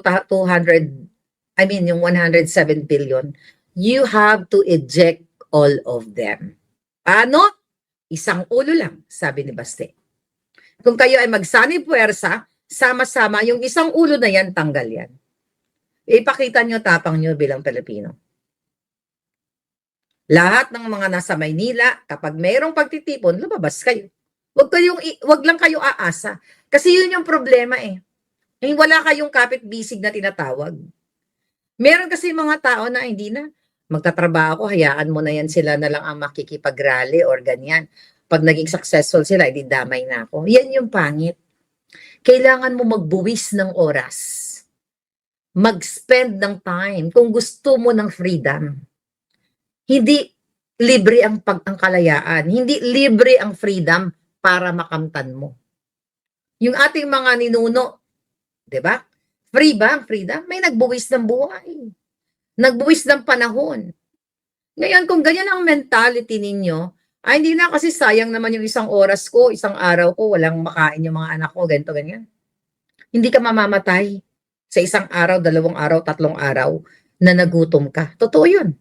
107 billion, you have to eject all of them. Paano? Isang ulo lang, sabi ni Baste. Kung kayo ay magsanib puwersa, sama-sama, yung isang ulo na yan, tanggal yan. Ipakita nyo tapang nyo bilang Pilipino. Lahat ng mga nasa Maynila, kapag mayroong pagtitipon, lumabas kayo. Wag lang kayo aasa. Kasi yun yung problema eh. Wala kayong kapit-bisig na tinatawag. Meron kasi mga tao na hindi na magtatrabaho, hayaan mo na yan, sila na lang ang makikipag-rally or ganyan. Pag naging successful sila, hindi damay na ako. Yan yung pangit. Kailangan mo magbuwis ng oras. Mag-spend ng time kung gusto mo ng freedom. Hindi libre ang kalayaan. Hindi libre ang freedom para makamtan mo. Yung ating mga ninuno, di ba? Free ba ang freedom? May nagbuwis ng buhay. Nagbuwis ng panahon. Ngayon, kung ganyan ang mentality ninyo, Ay, hindi na kasi sayang naman yung isang oras ko, isang araw ko, walang makain yung mga anak ko, ganito, ganyan. Hindi ka mamamatay sa isang araw, 2 araw, 3 araw na nagutom ka. Totoo yun.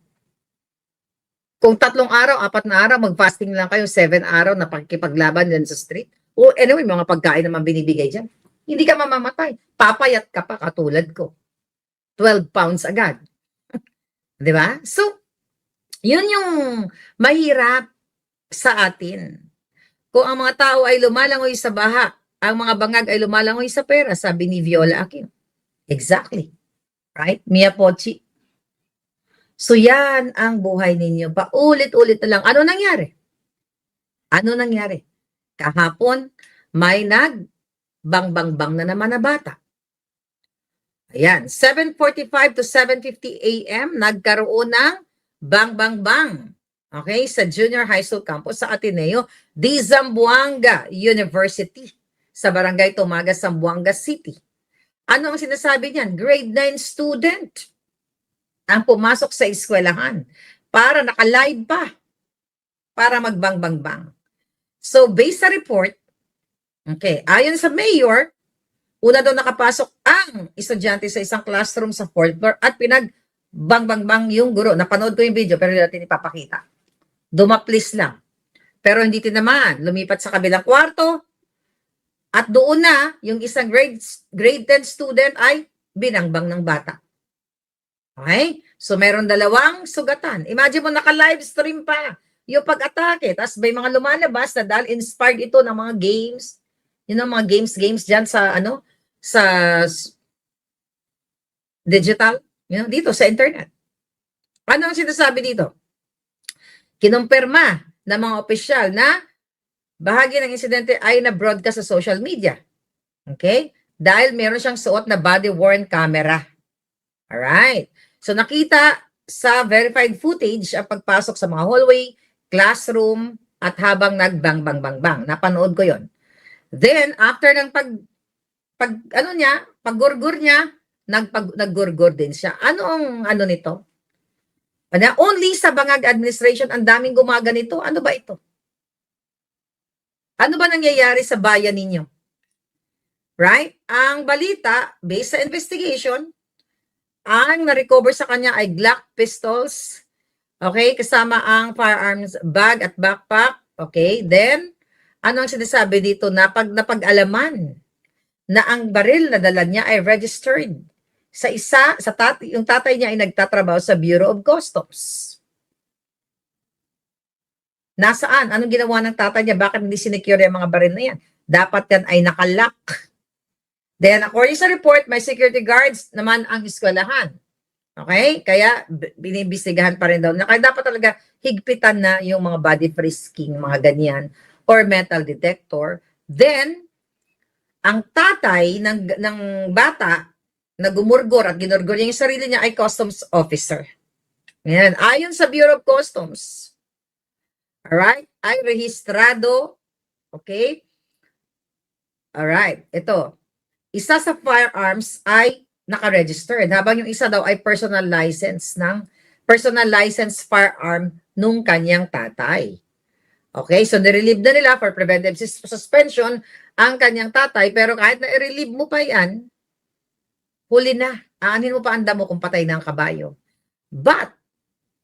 Kung 3 araw, 4 na araw, mag-fasting lang kayo, 7 araw na pagkipaglaban dyan sa street. O anyway, mga pagkain naman binibigay dyan. Hindi ka mamamatay. Papayat ka pa katulad ko. 12 pounds agad. Di ba? So, yun yung mahirap sa atin. Kung ang mga tao ay lumalangoy sa baha, ang mga bangag ay lumalangoy sa pera, sabi ni Viola Aquino. Exactly. Right? Mia Pochi. So yan ang buhay ninyo. Paulit-ulit na lang. Ano nangyari? Ano nangyari? Kahapon, may bang na naman na bata. Ayan, 7:45 to 7:50 a.m. nagkaroon ng bang. Okay, sa Junior High School campus sa Ateneo de Zamboanga University sa Barangay Tumaga, Zamboanga City. Ano ang sinasabi niyan? Grade 9 student ang pumasok sa eskwelahan para naka-live pa para magbang. So, based sa report, okay, ayon sa mayor, una daw nakapasok ang estudyante sa isang classroom sa 4th floor at bang yung guro. Napanood ko yung video pero hindi natin ipapakita. Dumaplis lang. Pero hindi tinamaan. Lumipat sa kabilang kwarto at doon na yung isang grade 10 student ay binangbang ng bata. Okay? So, meron 2 sugatan. Imagine mo, naka-live stream pa yung pag-atake. Tapos may mga lumalabas na dahil inspired ito ng mga games. Yun know, mga games dyan sa, sa digital. Dito sa internet. Ano ang sinasabi dito? Kinumpirma ng mga opisyal na bahagi ng insidente ay na-broadcast sa social media. Okay? Dahil meron siyang suot na body-worn camera. Alright. So nakita sa verified footage ang pagpasok sa mga hallway, classroom, at habang nagbang. Napanood ko yon. Then, after ng paggurgur niya, naggurgur din siya. Ano nito? Only sa Bangag administration, ang daming gumaganito. Ano ba ito? Ano ba nangyayari sa bayan ninyo? Right? Ang balita, based sa investigation, ang na-recover sa kanya ay Glock pistols, okay, kasama ang firearms bag at backpack, okay, then, ano ang sinasabi dito? Napag-alaman na ang baril na dala niya ay registered yung tatay niya ay nagtatrabaho sa Bureau of Customs. Nasaan? Anong ginawa ng tatay niya? Bakit hindi sinecure yung mga baril na yan? Dapat yan ay nakalock. Then, according sa report, may security guards naman ang eskwelahan. Okay? Kaya, binibistigahan pa rin daw. Kaya dapat talaga higpitan na yung mga body frisking, mga ganyan, or metal detector. Then, ang tatay ng bata na gumurgor at ginurgor niya yung sarili niya ay customs officer. Yan. Ayon sa Bureau of Customs, alright, ay rehistrado, okay? Alright, ito. Isa sa firearms ay naka-registered, habang yung isa daw ay personal license firearm nung kanyang tatay. Okay, so nirelieve na nila for preventive suspension ang kanyang tatay, pero kahit na i-relieve mo pa yan, huli na. Aanin mo pa ang damo kung patay na ang kabayo. But,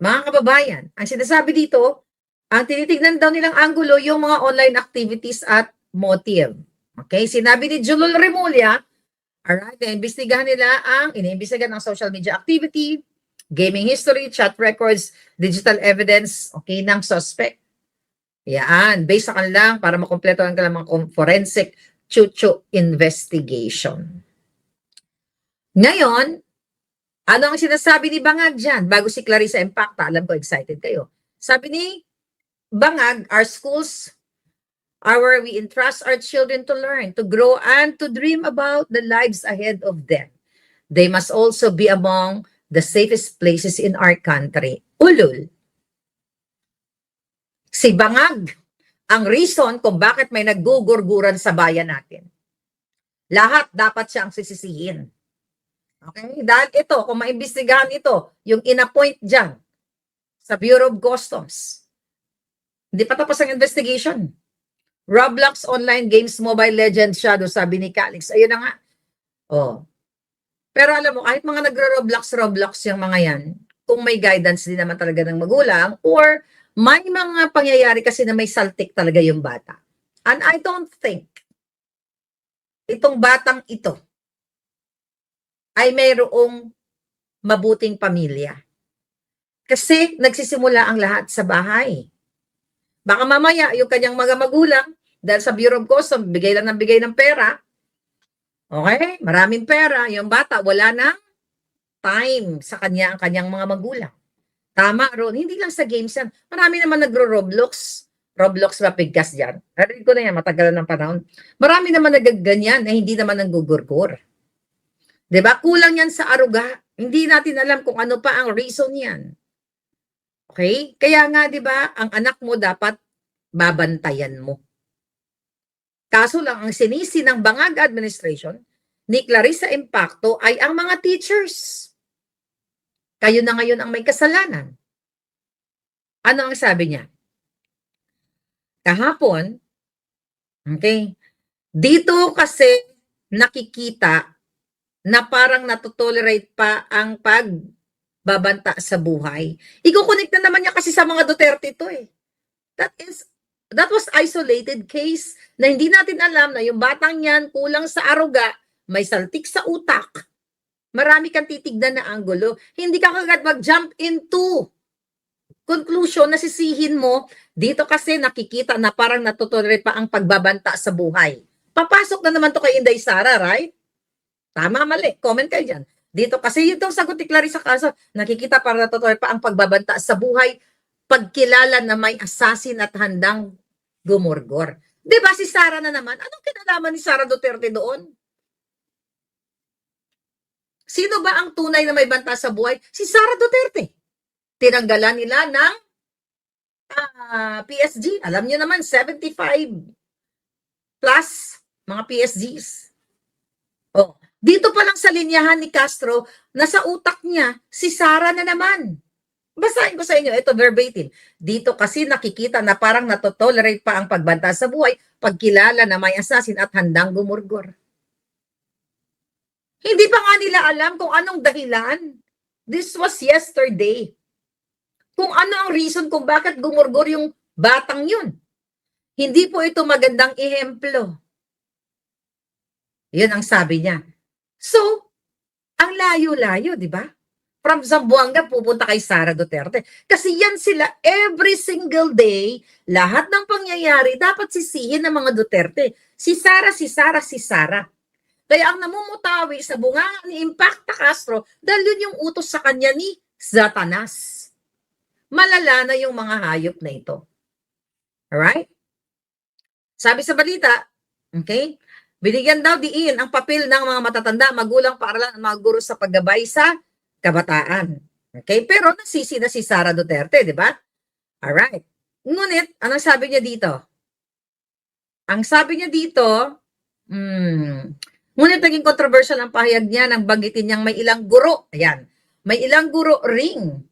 mga kababayan, ang sinasabi dito, ang tinitignan daw nilang anggulo yung mga online activities at motive. Okay, sinabi ni Julul Remulla, alright, iniimbestigahan ng social media activity, gaming history, chat records, digital evidence, okay, ng suspect. Yan, based sa kanilang para makompleto ang kanilang forensic chuchu investigation. Ngayon, ano ang sinasabi ni Bangag dyan? Bago si Clarissa Impacta, alam ko excited kayo. Sabi ni Bangag, our schools are where we entrust our children to learn, to grow, and to dream about the lives ahead of them. They must also be among the safest places in our country. Ulul. Si Bangag, ang reason kung bakit may naggugurguran sa bayan natin. Lahat dapat siyang sisisihin. Okay? Dahil ito, kung maimbestigahan ito, yung in-appoint dyan sa Bureau of Customs, Hindi pa tapos ang investigation. Roblox online games, Mobile Legends Shadow, sabi ni Calix. Ayun na nga. Oh. Pero alam mo, kahit mga Roblox yung mga yan, kung may guidance din naman talaga ng magulang, or may mga pangyayari kasi na may saltik talaga yung bata. And I don't think itong batang ito ay mayroong mabuting pamilya. Kasi nagsisimula ang lahat sa bahay. Baka mamaya yung kanyang mga magulang, dahil sa Bureau of Customs, bigay lang ng bigay ng pera, okay, maraming pera, yung bata wala na time sa kanya ang kanyang mga magulang. Tama, Ron. Hindi lang sa games yan. Marami naman nagro-Roblox. Roblox ba bigkas dyan? Narinig ko na yan, matagal na ng panahon. Marami naman nagaganyan na hindi naman nanggugurgur. Diba? Kulang yan sa aruga. Hindi natin alam kung ano pa ang reason yan. Okay? Kaya nga, diba, ang anak mo dapat babantayan mo. Kaso lang, ang sinisi ng Bangag Administration ni Clarissa Impacto ay ang mga teachers. Kayo na ngayon ang may kasalanan. Ano ang sabi niya? Kahapon, okay, dito kasi nakikita na parang natotolerate pa ang pagbabanta sa buhay. Iko-connect na naman niya kasi sa mga Duterte ito eh. That was isolated case na hindi natin alam na yung batang yan kulang sa aruga, may saltik sa utak. Marami kang titignan na anggulo. Hindi ka kagad mag-jump into conclusion na sisihin mo, dito kasi nakikita na parang natutolerate pa ang pagbabanta sa buhay. Papasok na naman to kay Inday Sara, right? Tama, mali. Comment kayo dyan. Dito kasi itong sagot ni Clarissa Caso, nakikita parang natutolerate pa ang pagbabanta sa buhay, pagkilala na may assassin at handang gumurgor. Diba si Sara na naman? Anong kinalaman ni Sara Duterte doon? Sino ba ang tunay na may banta sa buhay? Si Sara Duterte. Tinanggalan nila ng PSG. Alam niyo naman, 75 plus mga PSGs. Oh, dito pa lang sa linyahan ni Castro, nasa utak niya, si Sara na naman. Basahin ko sa inyo, ito verbatim. Dito kasi nakikita na parang natotolerate pa ang pagbanta sa buhay, pagkilala na may assassin at handang gumurgor. Hindi pa nga nila alam kung anong dahilan. This was yesterday. Kung ano ang reason kung bakit gumurgor yung batang yun. Hindi po ito magandang ehemplo. Yun ang sabi niya. So, ang layo-layo, di ba? From Zamboanga pupunta kay Sara Duterte. Kasi yan sila every single day, lahat ng pangyayari dapat sisihin ng mga Duterte. Si Sara, si Sara, si Sara. Kaya ang namumutawi sa bunganga ni Impacta Castro, dahil yun yung utos sa kanya ni Satanas. Malala na yung mga hayop na ito. Alright? Sabi sa balita, okay, binigyan daw diin ang papel ng mga matatanda, magulang, paaralan, mga guro sa paggabay sa kabataan. Okay? Pero nasisi na si Sara Duterte, di ba? Alright. Ngunit, anong sabi niya dito? Ang sabi niya dito, ngunit naging controversial ang pahayag niya nang banggitin niyang may ilang guro. Ayan. May ilang guro ring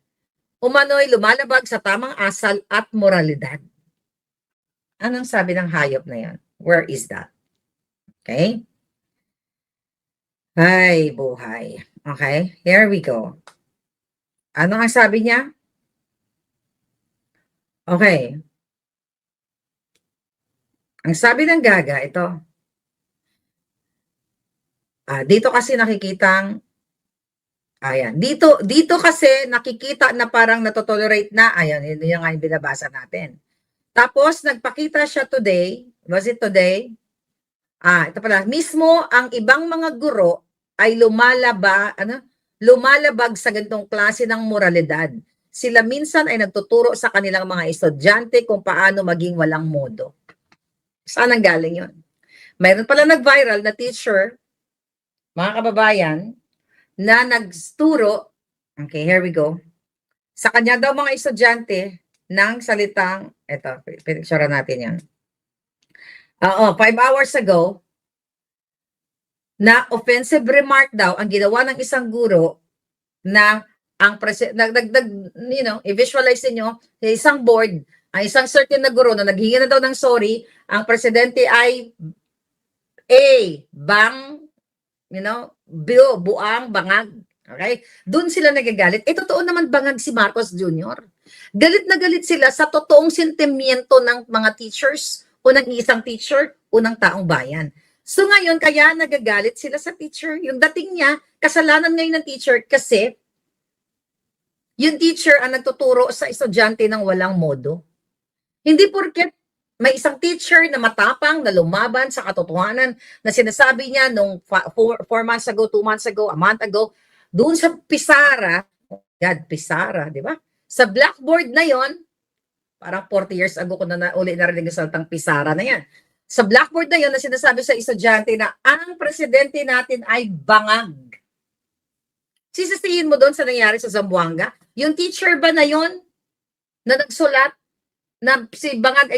umano'y lumalabag sa tamang asal at moralidad. Anong sabi ng hayop na yan? Where is that? Okay? Ay, buhay. Okay? Here we go. Ano ang sabi niya? Okay. Ang sabi ng Gaga, ito. Dito kasi nakikitang ayan. Dito kasi nakikita na parang natotolerate na. Ayan, yun yung nga yung binabasa natin. Tapos, nagpakita siya today. Was it today? Ito pala. Mismo, ang ibang mga guro ay lumalabag sa ganitong klase ng moralidad. Sila minsan ay nagtuturo sa kanilang mga estudyante kung paano maging walang modo. Saan ang galing yun? Mayroon pala nag-viral na teacher, mga kababayan, na nagturo, okay, here we go, sa kanya daw mga estudyante ng salitang, eto, pinicture natin yan. 5 hours ago, na offensive remark daw ang ginawa ng isang guro na ang i-visualize niyo sa isang board, Ang isang certain na guro na naghingi na daw ng sorry, ang presidente ay A, buang, bangag. Okay? Doon sila nagagalit. Totoo naman bangag si Marcos Jr. Galit na galit sila sa totoong sentimiento ng mga teachers, unang isang teacher, unang taong bayan. So ngayon, kaya nagagalit sila sa teacher. Yung dating niya, kasalanan ngayon ng teacher kasi yung teacher ang nagtuturo sa estudyante ng walang modo. Hindi porket may isang teacher na matapang na lumaban sa katotohanan na sinasabi niya nung 4 months ago, 2 months ago, a month ago, doon sa Pisara, God, Pisara, di ba? Sa blackboard na yon, parang 40 years ago ko na uli narinig yung salitang Pisara na yan. Sa blackboard na yon na sinasabi sa estudyante na ang presidente natin ay bangag. Sisisihin mo doon sa nangyari sa Zamboanga? Yung teacher ba na yon na nagsulat na si bangag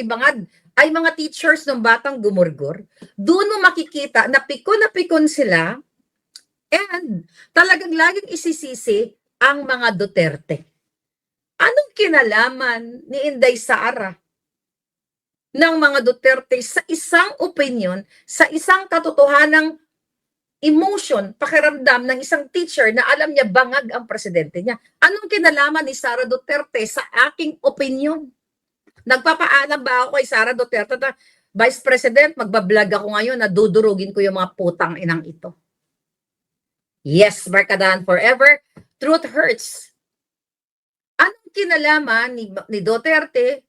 ay mga teachers ng batang gumurgur? Doon mo makikita na pikon sila and talagang laging isisisi ang mga Duterte. Anong kinalaman ni Inday Sara ng mga Duterte sa isang opinion, sa isang katotohanang emotion, pakiramdam ng isang teacher na alam niya bangag ang presidente niya? Anong kinalaman ni Sara Duterte sa aking opinion? Nagpapaalam ba ako kay Sara Duterte na, Vice President, magbablog ako ngayon na dudurugin ko yung mga putang inang ito? Yes, Barkadahan forever. Truth hurts. Anong kinalaman ni Duterte,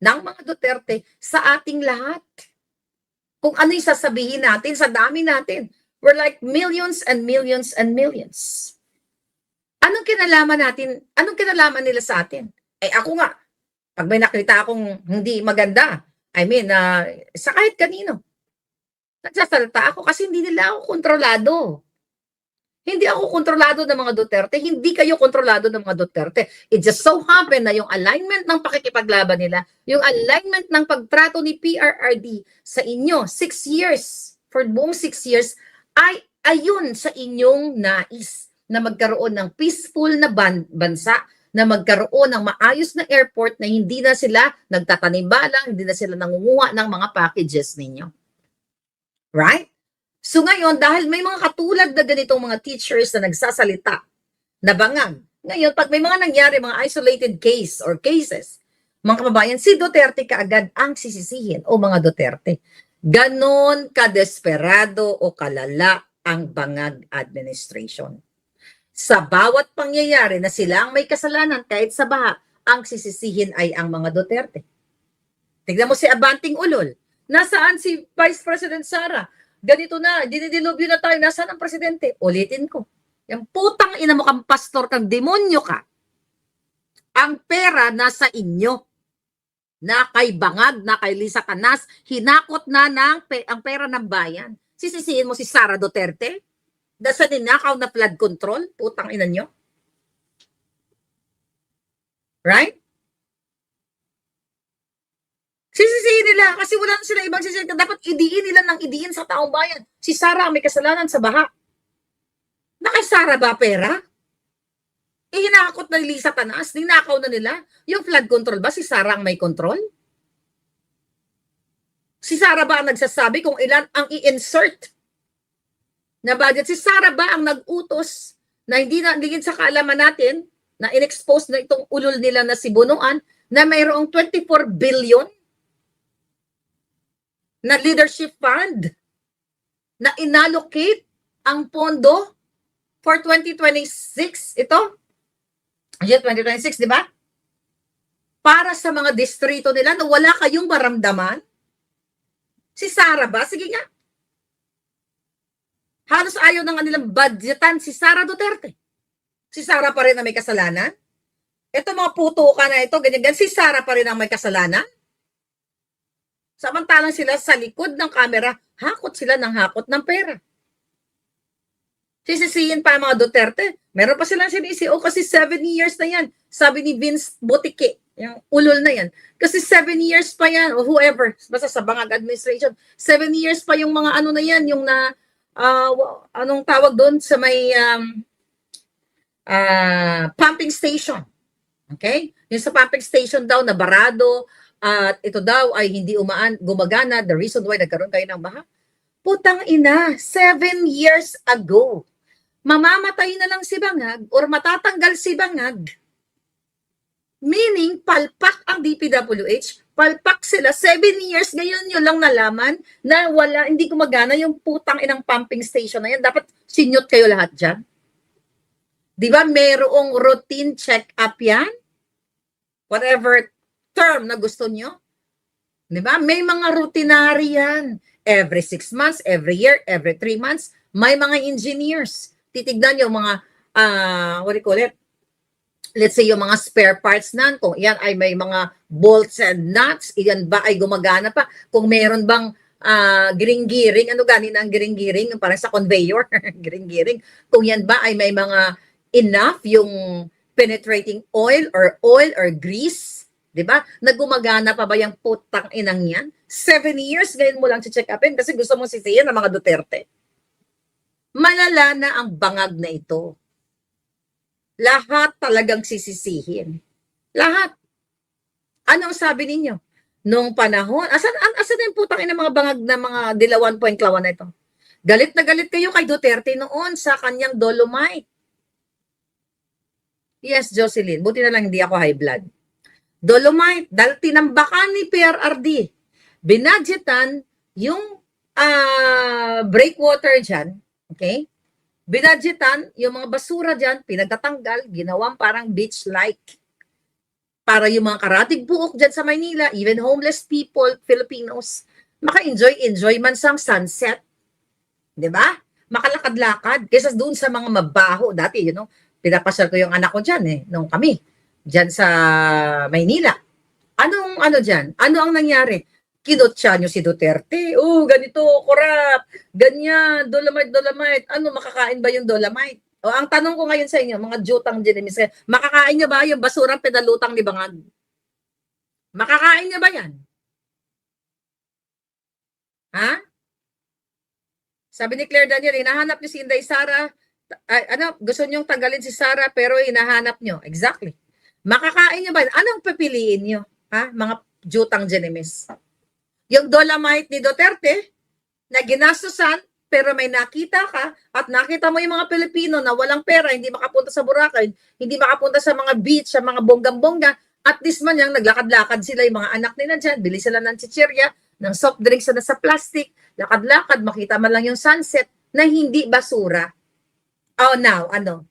ng mga Duterte, sa ating lahat? Kung ano yung sasabihin natin, sa dami natin. We're like millions and millions and millions. Anong kinalaman natin? Anong kinalaman nila sa atin? Ako nga, pag may nakita akong hindi maganda, sa kahit kanino, nagsasalita ako kasi hindi nila ako kontrolado. Hindi ako kontrolado ng mga Duterte. Hindi kayo kontrolado ng mga Duterte. It just so happen na yung alignment ng pakikipaglaban nila, yung alignment ng pagtrato ni PRRD sa inyo, 6 years, for buong 6 years, ay ayun sa inyong nais na magkaroon ng peaceful na bansa, na magkaroon ng maayos na airport na hindi na sila nagtatanimbala, hindi na sila nangunguha ng mga packages ninyo. Right? So ngayon, dahil may mga katulad na ganitong mga teachers na nagsasalita, na bangag, ngayon, pag may mga nangyari, mga isolated case or cases, mga kababayan, si Duterte kaagad ang sisisihin o mga Duterte. Ganon kadesperado o kalala ang bangag administration. Sa bawat pangyayari na sila ang may kasalanan kahit sa baha, ang sisisihin ay ang mga Duterte. Tignan mo si Abanting Ulol. Nasaan si Vice President Sara? Ganito na, dinidilubyo na tayo. Nasaan ang presidente? Ulitin ko. Yung putang ina mo kang pastor, kang demonyo ka. Ang pera nasa inyo. Na kay Bangag, na kay Lisa Canas, hinakot na ang pera ng bayan. Sisisihin mo si Sara Duterte? Sa ninakaw na flood control? Putang ina nyo. Right? Sisisihin nila kasi wala na sila ibang sisihin. Dapat idiin nila ng idiin sa taong bayan. Si Sara may kasalanan sa baha. Na kay Sara ba pera? Hinakot na ni Lisa Canas, ninakaw na nila. Yung flood control ba, si Sara ang may control? Si Sara ba ang nagsasabi kung ilan ang i-insert na budget? Si Sara ba ang nag-utos na hindi sa kaalaman natin na in-expose na itong ulol nila na si Bunuan na mayroong 24 billion na leadership fund na inallocate ang pondo for 2026, ito? 2026, di ba? Para sa mga distrito nila na wala kayong maramdaman. Si Sara ba? Sige nga. Halos ayaw ng kanilang budgetan si Sara Duterte. Si Sara pa rin ang may kasalanan. Ito mga puto ka na ito, ganyan. Si Sara pa rin ang may kasalanan. Samantalang sila sa likod ng kamera, hakot sila ng hakot ng pera. Sisisihin pa ang mga Duterte. Meron pa silang sinisiyo kasi 7 years na yan. Sabi ni Vince Botike, yung ulol na yan. Kasi 7 years pa yan, o whoever, basta sa Bangag administration, 7 years pa yung mga ano na yan, yung na, anong tawag doon sa may pumping station. Okay? Yung sa pumping station daw na barado, at ito daw ay hindi gumagana, the reason why nagkaroon kayo ng baha. Putang ina, 7 years ago, mamamatay na lang si Bangag or matatanggal si Bangag. Meaning, palpak ang DPWH, palpak sila, 7 years, ngayon nyo lang nalaman na hindi gumagana yung putang inang pumping station na yan. Dapat sinyot kayo lahat dyan. Di ba, merong routine check-up yan? Whatever term na gusto nyo. Di ba? May mga routinary yan. Every 6 months, every year, every 3 months, may mga engineers. Titignan yung mga, what do you call it? Let's say yung mga spare parts nan, kung yan ay may mga bolts and nuts, iyan ba ay gumagana pa? Kung meron bang giring-giring, ano ganin ang giring-giring, parang sa conveyor, giring-giring. Kung yan ba ay may mga enough yung penetrating oil or grease, di ba? Nagumagana pa ba yung putang inang yan? 7 years, ngayon mo lang check upin kasi gusto mong sisiyan ng mga Duterte. Malala na ang bangag na ito. Lahat talagang sisisihin. Lahat. Anong sabi ninyo? Nung panahon, asan yung putang ina mga bangag na mga dilawan po yung klawan na ito? Galit na galit kayo kay Duterte noon sa kanyang Dolomite. Yes, Jocelyn, buti na lang hindi ako high blood. Dolomite, dahil tinambakan ni PRRD, binadgetan yung breakwater dyan, okay? Binadgetan, yung mga basura dyan, pinagtatanggal, ginawang parang beach-like. Para yung mga karatig buok dyan sa Maynila, even homeless people, Filipinos, maka-enjoy man sa sunset. Di ba? Makalakad-lakad. Kaysa doon sa mga mabaho. Dati, pinapasyal ko yung anak ko dyan nung kami. Dyan sa Maynila. Ano dyan? Ano ang nangyari? Kinotsa nyo si Duterte. Ganito, korap. Ganyan, Dolomite. Ano, makakain ba yung Dolomite? O, ang tanong ko ngayon sa inyo, mga jutang dinimis, makakain nyo ba yung basurang pedalutang ni Bangag? Makakain nyo ba yan? Ha? Sabi ni Claire Daniel, hinahanap nyo si Inday Sara. Gusto nyong tanggalin si Sara pero hinahanap nyo. Exactly. Makakain nyo ba? Anong pipiliin nyo? Ha? Mga jutang dinimis. Yung Dolomite ni Duterte, na ginastusan, pero may nakita ka, at nakita mo yung mga Pilipino na walang pera, hindi makapunta sa Boracay, hindi makapunta sa mga beach, sa mga bonggang-bongga, at least man yung naglakad-lakad sila, yung mga anak nila dyan, bili sila ng chichirya, ng soft drinks na sa plastic, lakad-lakad, makita man lang yung sunset, na hindi basura. Oh, now, ano?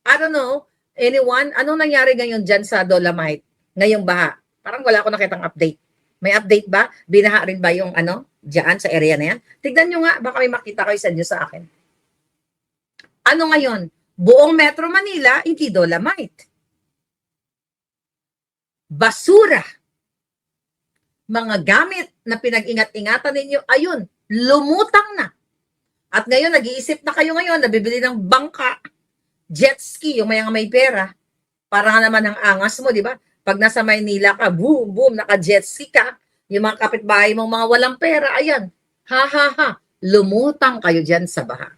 I don't know, anyone, anong nangyari ngayon dyan sa Dolomite? Ngayong baha? Parang wala ako nakitang update. May update ba? Binaha rin ba yung diyan sa area na yan? Tignan nyo nga, baka may makita kayo sa inyo sa akin. Ano ngayon? Buong Metro Manila, hindi Dolomite. Basura. Mga gamit na pinag-ingat-ingatan ninyo, ayun, lumutang na. At ngayon, nag-iisip na kayo ngayon, nabibili ng bangka, jet ski, yung may pera, para nga naman ang angas mo, di ba? Pag nasa Maynila ka, boom, boom, naka-jet ski ka, yung mga kapitbahay mong mga walang pera, ayan, lumutang kayo dyan sa baha.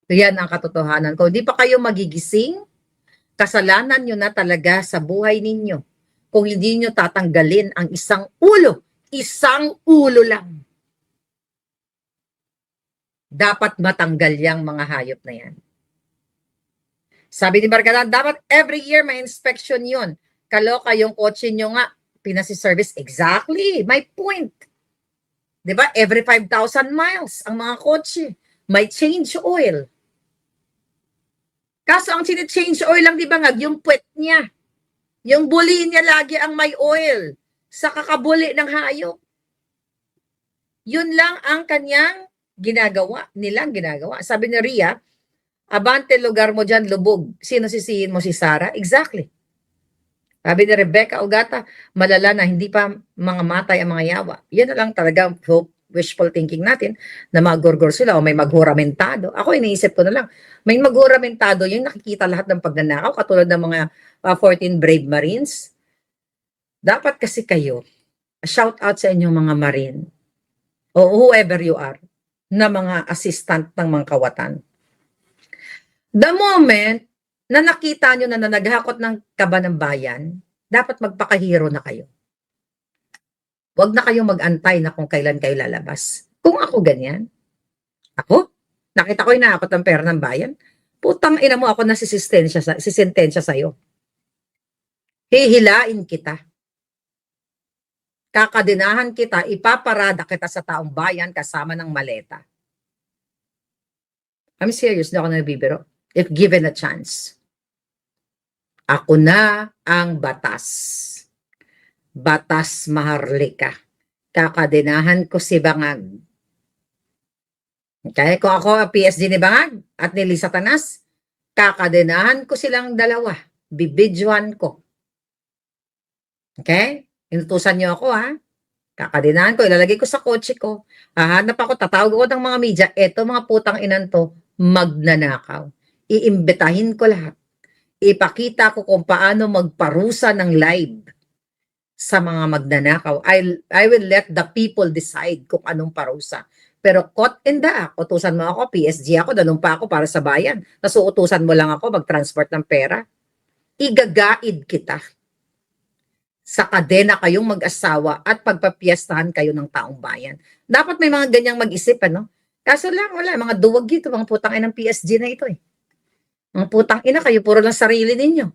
Yan ang katotohanan. Kung di pa kayo magigising, kasalanan nyo na talaga sa buhay ninyo. Kung hindi nyo tatanggalin ang isang ulo lang. Dapat matanggal yang mga hayop na yan. Sabi ni Barkada, dapat every year may inspection yun. Kaloka yung kotse nyo nga, pinasi-service. Exactly, my point. Diba? Every 5,000 miles ang mga kotse. May change oil. Kaso ang change oil lang, di ba nga, yung puwet niya. Yung buli niya lagi ang may oil. Sa kakabuli ng hayop. Yun lang ang kanyang ginagawa. Sabi ni Ria, abante lugar mo dyan, lubog. Sino sisihin mo, si Sara? Exactly. Sabi ni Rebecca Ugata, malala na hindi pa mga matay ang mga yawa. Yan na lang talaga hope, wishful thinking natin na magorgor sila o may maghuramentado. Ako iniisip ko na lang, may maghuramentado yung nakikita lahat ng pagnanakaw katulad ng mga 14 Brave Marines. Dapat kasi kayo, shout out sa inyong mga Marine o whoever you are na mga assistant ng mga kawatan. The moment na nakita nyo na naghakot ng kaba ng bayan, dapat magpakahiro na kayo. Huwag na kayong mag-antay na kung kailan kayo lalabas. Kung ako ganyan, ako, nakita ko inaakot ang pera ng bayan, putang ina mo ako na sisentensya sa'yo. Hihilain kita. Kakadinahan kita, ipaparada kita sa taong bayan kasama ng maleta. I'm serious, hindi ako nagbibiro. If given a chance. Ako na ang batas. Batas Maharlika. Kakadinahan ko si Bangag. Okay? Kung ako ang PSG ni Bangag at ni Lisa Tanas, kakadinahan ko silang dalawa. Bibidyohan ko. Okay? Inutusan niyo ako, ha? Kakadinahan ko, ilalagay ko sa kotse ko. Hahanap ako, tatawag ako ng mga media. Eto mga putang inan to, magnanakaw. Iimbitahin ko lahat. Ipakita ko kung paano magparusa ng live sa mga magnanakaw. I will let the people decide kung anong parusa. Pero caught in the act, utusan mo ako, PSG ako, danong pa ako para sa bayan. Tapos utusan mo lang ako mag-transport ng pera. Igagaid kita. Sa kadena kayong mag-asawa at pagpapiestahan kayo ng taong bayan. Dapat may mga ganyang mag-isip, ano? Kaso lang, wala, mga duwag dito, mga putang inang PSG na ito eh. Mga putang ina, kayo puro lang sarili ninyo.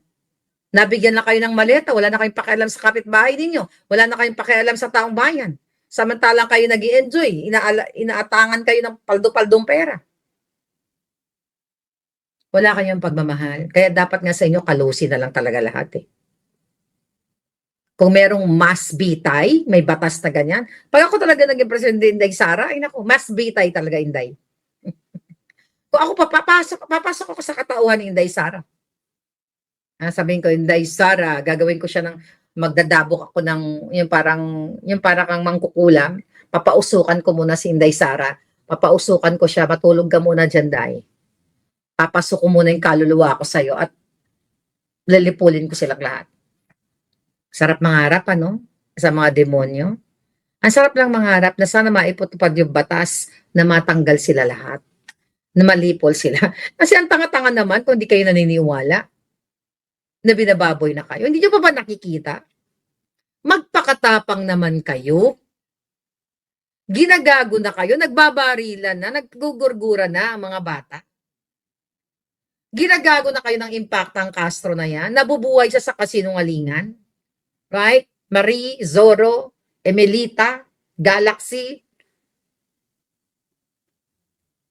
Nabigyan na kayo ng maleta, wala na kayong pakialam sa kapitbahay ninyo, wala na kayong pakialam sa taong bayan. Samantalang kayo nag-i-enjoy, inaatangan kayo ng paldo-paldong pera. Wala kayong pagmamahal. Kaya dapat nga sa inyo, kalusin na lang talaga lahat eh. Kung merong mass bitay, may batas na ganyan. Pag ako talaga naging presidente Inday Sara, ay naku, mass bitay talaga Inday. Kung ako papasok ako sa katauhan ni Inday Sara. Sabihin ko, Inday Sara, gagawin ko siya ng magdadabok ako ng yung parang kang mangkukulam. Papausukan ko muna si Inday Sara. Papausukan ko siya, matulog ka muna dyan, Day. Papasok ko muna yung kaluluwa ko sa'yo at lilipulin ko silang lahat. Sarap mangarap, ano? Sa mga demonyo. Ang sarap lang mangarap na sana maiputupad yung batas na matanggal sila lahat. Na malipol sila. Kasi ang tanga-tanga naman kung hindi kayo naniniwala na binababoy na kayo. Hindi nyo pa ba nakikita? Magpakatapang naman kayo. Ginagago na kayo. Nagbabarilan na. Naggugurgura na ang mga bata. Ginagago na kayo ng Impactang Castro na yan. Nabubuhay siya sa kasinungalingan. Right? Marie, Zorro, Emelita, Galaxy.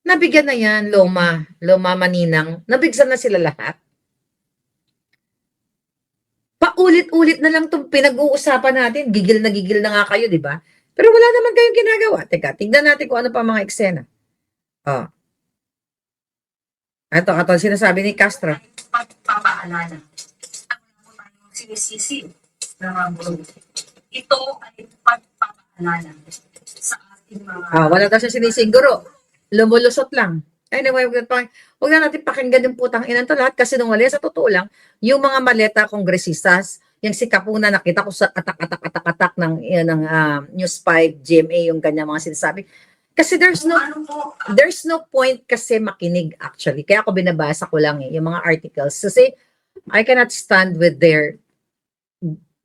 Nabigyan na yan, Loma Maninang. Nabigyan na sila lahat. Paulit-ulit na lang itong pinag-uusapan natin. Gigil na nga kayo, di ba? Pero wala naman kayong ginagawa. Teka, tignan natin kung ano pa mga eksena. Oh. Ito, sinasabi ni Castro.
Pagpapaalala. Ano po tayong sinisisi ng mga group. Ito ay pagpapaalala sa ating mga...
Wala daw siya sinisiguro. Lumulusot lang. Anyway, huwag na natin pakinggan yung putang inan to lahat kasi nung wali, sa totoo lang, yung mga maleta kongresistas, yung si Kapuna, nakita ko sa atak ng News 5, GMA, yung kanya mga sinasabi. Kasi there's no point kasi makinig actually. Kaya ako binabasa ko lang yung mga articles. Kasi I cannot stand with their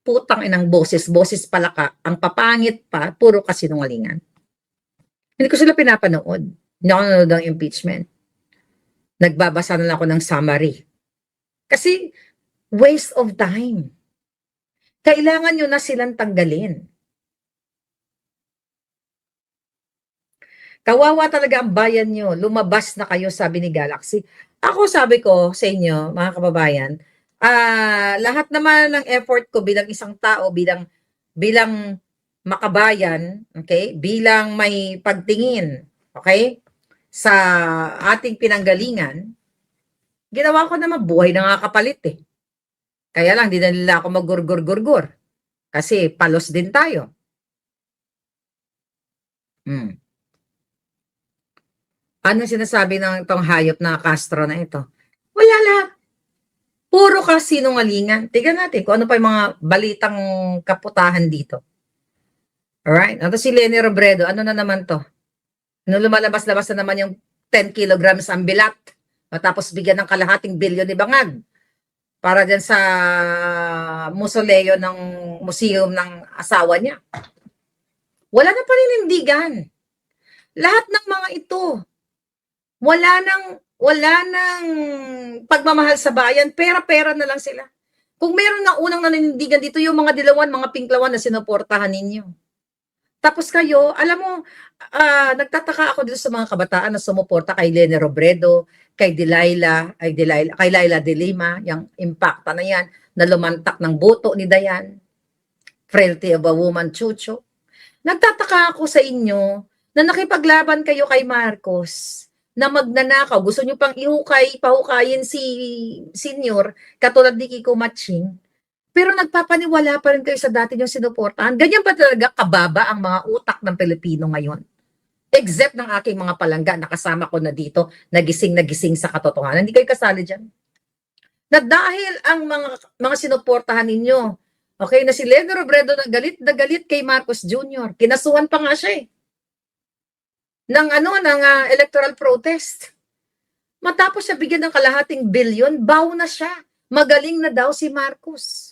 putang inang boses palaka, ang papangit pa, puro kasinungalingan. Hindi ko sila pinapanood. Hindi ako nanonood ng impeachment. Nagbabasa na lang ako ng summary. Kasi waste of time. Kailangan nyo na silang tanggalin. Kawawa talaga ang bayan nyo. Lumabas na kayo, sabi ni Galaxy. Ako sabi ko sa inyo, mga kababayan, lahat naman ng effort ko bilang isang tao, bilang makabayan, okay? Bilang may pagtingin, okay? Sa ating pinanggalingan, ginawa ko naman, buhay na nga kapalit eh. Kaya lang, di na nila ako mag-gurgur-gurgur. Kasi palos din tayo. Ano sinasabi ng itong hayop na Castro na ito? Wala lahat. Puro kasinungalingan. Tignan natin kung ano pa yung mga balitang kaputahan dito. Alright? Ito si Leni Robredo. Ano na naman to? Ano lumalabas-labas na naman yung 10 kilograms ang bilat. Matapos bigyan ng kalahating bilyon ni Bangag. para dyan sa mausoleo ng museum ng asawa niya. Wala na paninindigan. Lahat ng mga ito, wala nang pagmamahal sa bayan, pera-pera na lang sila. Kung meron na unang naninindigan dito, yung mga dilawan, mga pinklawan na sinuportahan ninyo. Tapos kayo, alam mo, nagtataka ako dito sa mga kabataan na sumuporta kay Lene Robredo, kay Laila de Lima, yung impacta na yan, na lumantak ng boto ni Dayan, Frailty of a Woman, Chucho. Nagtataka ako sa inyo na nakipaglaban kayo kay Marcos na magnanakaw. Gusto nyo pang pahukayin si senior, katulad ni Kiko Matching. Pero nagpapaniwala pa rin kayo sa dati yung sinuportahan. Ganyan pa talaga kababa ang mga utak ng Pilipino ngayon. Except ng aking mga palangga, nakasama ko na dito, nagising sa katotohanan. Hindi kayo kasali dyan. Na dahil ang mga sinuportahan ninyo, okay, na si Lene Robredo na galit kay Marcos Jr. Kinasuhan pa nga siya ng electoral protest. Matapos siya bigyan ng kalahating bilyon, baw na siya. Magaling na daw si Marcos.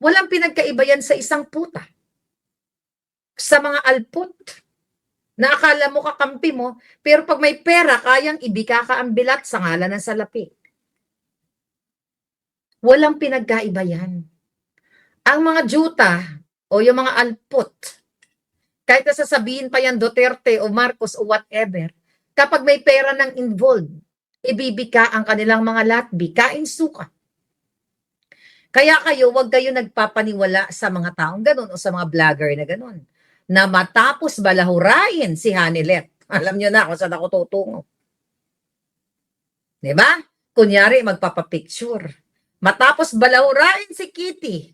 Walang pinagkaiba yan sa isang puta. Sa mga alput na akala mo kakampi mo, pero pag may pera, kayang ibika ka ang bilat sa ngalan ng salapi. Walang pinagkaiba yan. Ang mga juta o yung mga alput, kahit na sasabihin pa yan Duterte o Marcos o whatever, kapag may pera nang involved, ibibika ang kanilang mga latbi, kain suka. Kaya wag kayo nagpapaniwala sa mga taong ganun o sa mga vlogger na ganun, na matapos balahurain si Hanilet. Alam nyo na kung saan ako tutungo. Diba? Kunyari, magpapapicture. Matapos balahurain si Kitty,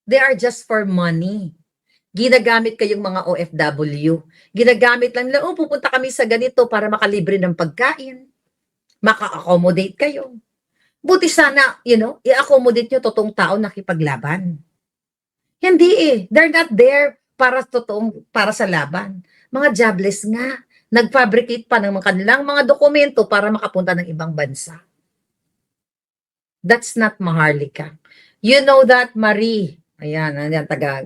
they are just for money. Ginagamit kayong mga OFW. Ginagamit lang nila, pupunta kami sa ganito para makalibre ng pagkain. Maka-accommodate kayo. Buti sana, i-accommodate nyo totoong tao nakipaglaban. Hindi they're not there para sa laban. Mga jobless nga. Nag-fabricate pa ng kanilang mga dokumento para makapunta ng ibang bansa. That's not Maharlika. You know that, Marie. Ayan, taga.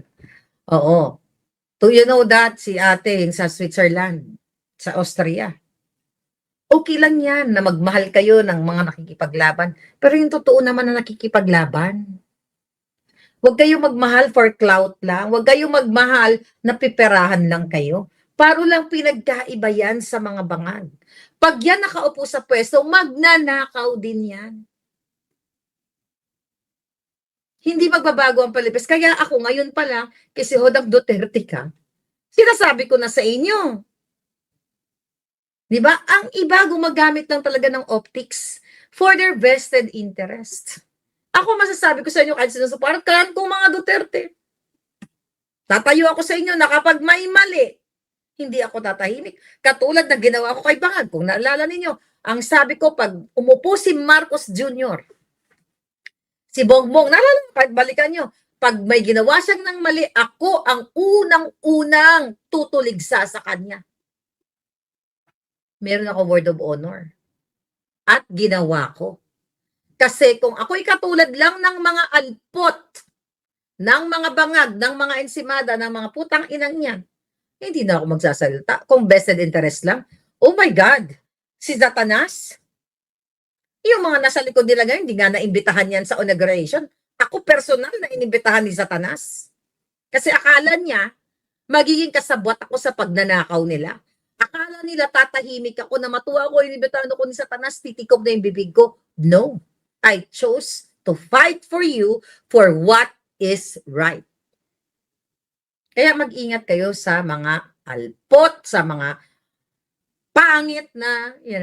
Oo. You know that, si ate sa Switzerland, sa Austria. Okay lang yan na magmahal kayo ng mga nakikipaglaban. Pero yung totoo naman na nakikipaglaban. Huwag kayo magmahal for clout lang. Huwag kayo magmahal na piperahan lang kayo. Paro lang pinagkaiba yan sa mga bangag. Pag yan nakaupo sa pwesto, magnanakaw din yan. Hindi magbabago ang Pilipinas. Kaya ako ngayon pala, kasi Hodang Duterte ka, sinasabi ko na sa inyo. Diba? Ang iba gumagamit lang talaga ng optics for their vested interest. Ako masasabi ko sa inyo kahit sinusuportahan ko mga Duterte. Tatayo ako sa inyo na kapag may mali, hindi ako tatahimik. Katulad na ginawa ko kay Bangag. Kung naalala ninyo, ang sabi ko pag umupo si Marcos Jr., si Bongbong, naalala, kahit balikan nyo, pag may ginawa siyang ng mali, ako ang unang tutuligsa sa kanya. Meron ako word of honor. At ginawa ko. Kasi kung ako'y katulad lang ng mga alpot, ng mga bangag, ng mga ensimada, ng mga putang inang yan, hindi na ako magsasalita. Kung vested interest lang, oh my God, si Satanas, yung mga nasa likod nila ngayon, hindi nga naimbitahan yan sa inauguration. Ako personal na inimbitahan ni Satanas. Kasi akala niya, magiging kasabwat ako sa pagnanakaw nila. Akala nila tatahimik ako na matuwa ako, inimbitahan ako ni Satanas, titikob na yung bibig ko. No, I chose to fight for you for what is right. Kaya mag-ingat kayo sa mga alpot, sa mga pangit na, you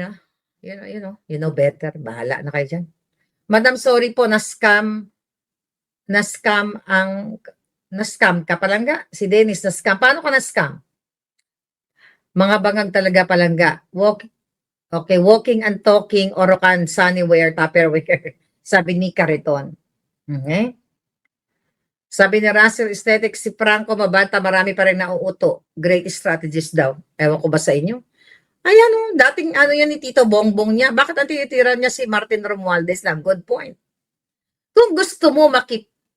know better. Bahala na kayo dyan. Madam, sorry po, na-scam ka palangga. Si Dennis na-scam. Paano ka na-scam? Mga bangag talaga palangga. Walking and talking, Orocan, Sunnyware, Tupperware. Sabi ni Cariton. Okay? Sabi ni Russell Aesthetics, si Franco Mabanta, marami pa rin nauuto. Great strategist daw. Ewan ko ba sa inyo? Ayan o, dating ano yan ni Tito Bongbong niya. Bakit ang tinitira niya si Martin Romualdez lang? Good point. Kung gusto mo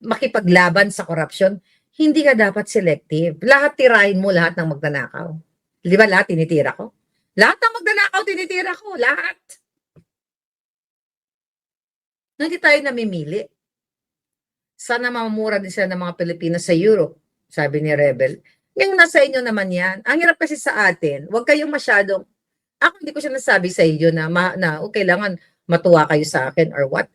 makipaglaban sa korupsyon, hindi ka dapat selective. Lahat tirahin mo, lahat ng magnanakaw. Di ba lahat tinitira ko? Lahat ng magnanakaw tinitira ko. Lahat. Hindi tayo namimili. Sana mamamura din sila ng mga Pilipinas sa Europe, sabi ni Rebel. Ngayon nasa inyo naman yan. Ang hirap kasi sa atin, huwag kayong masyadong, ako hindi ko siya nasabi sa inyo na kailangan matuwa kayo sa akin or what.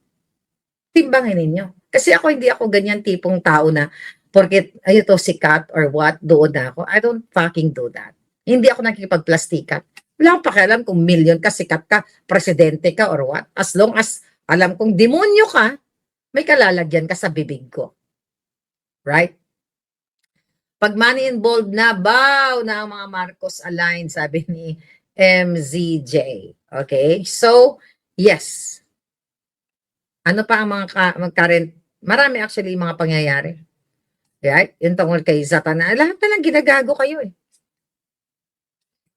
Timbangin ninyo. Kasi hindi ako ganyan tipong tao na porket to sikat or what, doon na ako. I don't fucking do that. Hindi ako nakikipagplastikan. Wala akong pakialam kung million ka, sikat ka, presidente ka or what. As long as alam kong demonyo ka, may kalalagyan ka sa bibig ko. Right? Pag money involved na, bow na ang mga Marcos aligned, sabi ni MZJ. Okay? So, yes. Ano pa ang mga current? Marami actually mga pangyayari. Right? Yung tungkol kay Zatana. Lahat na lang ginagago kayo eh.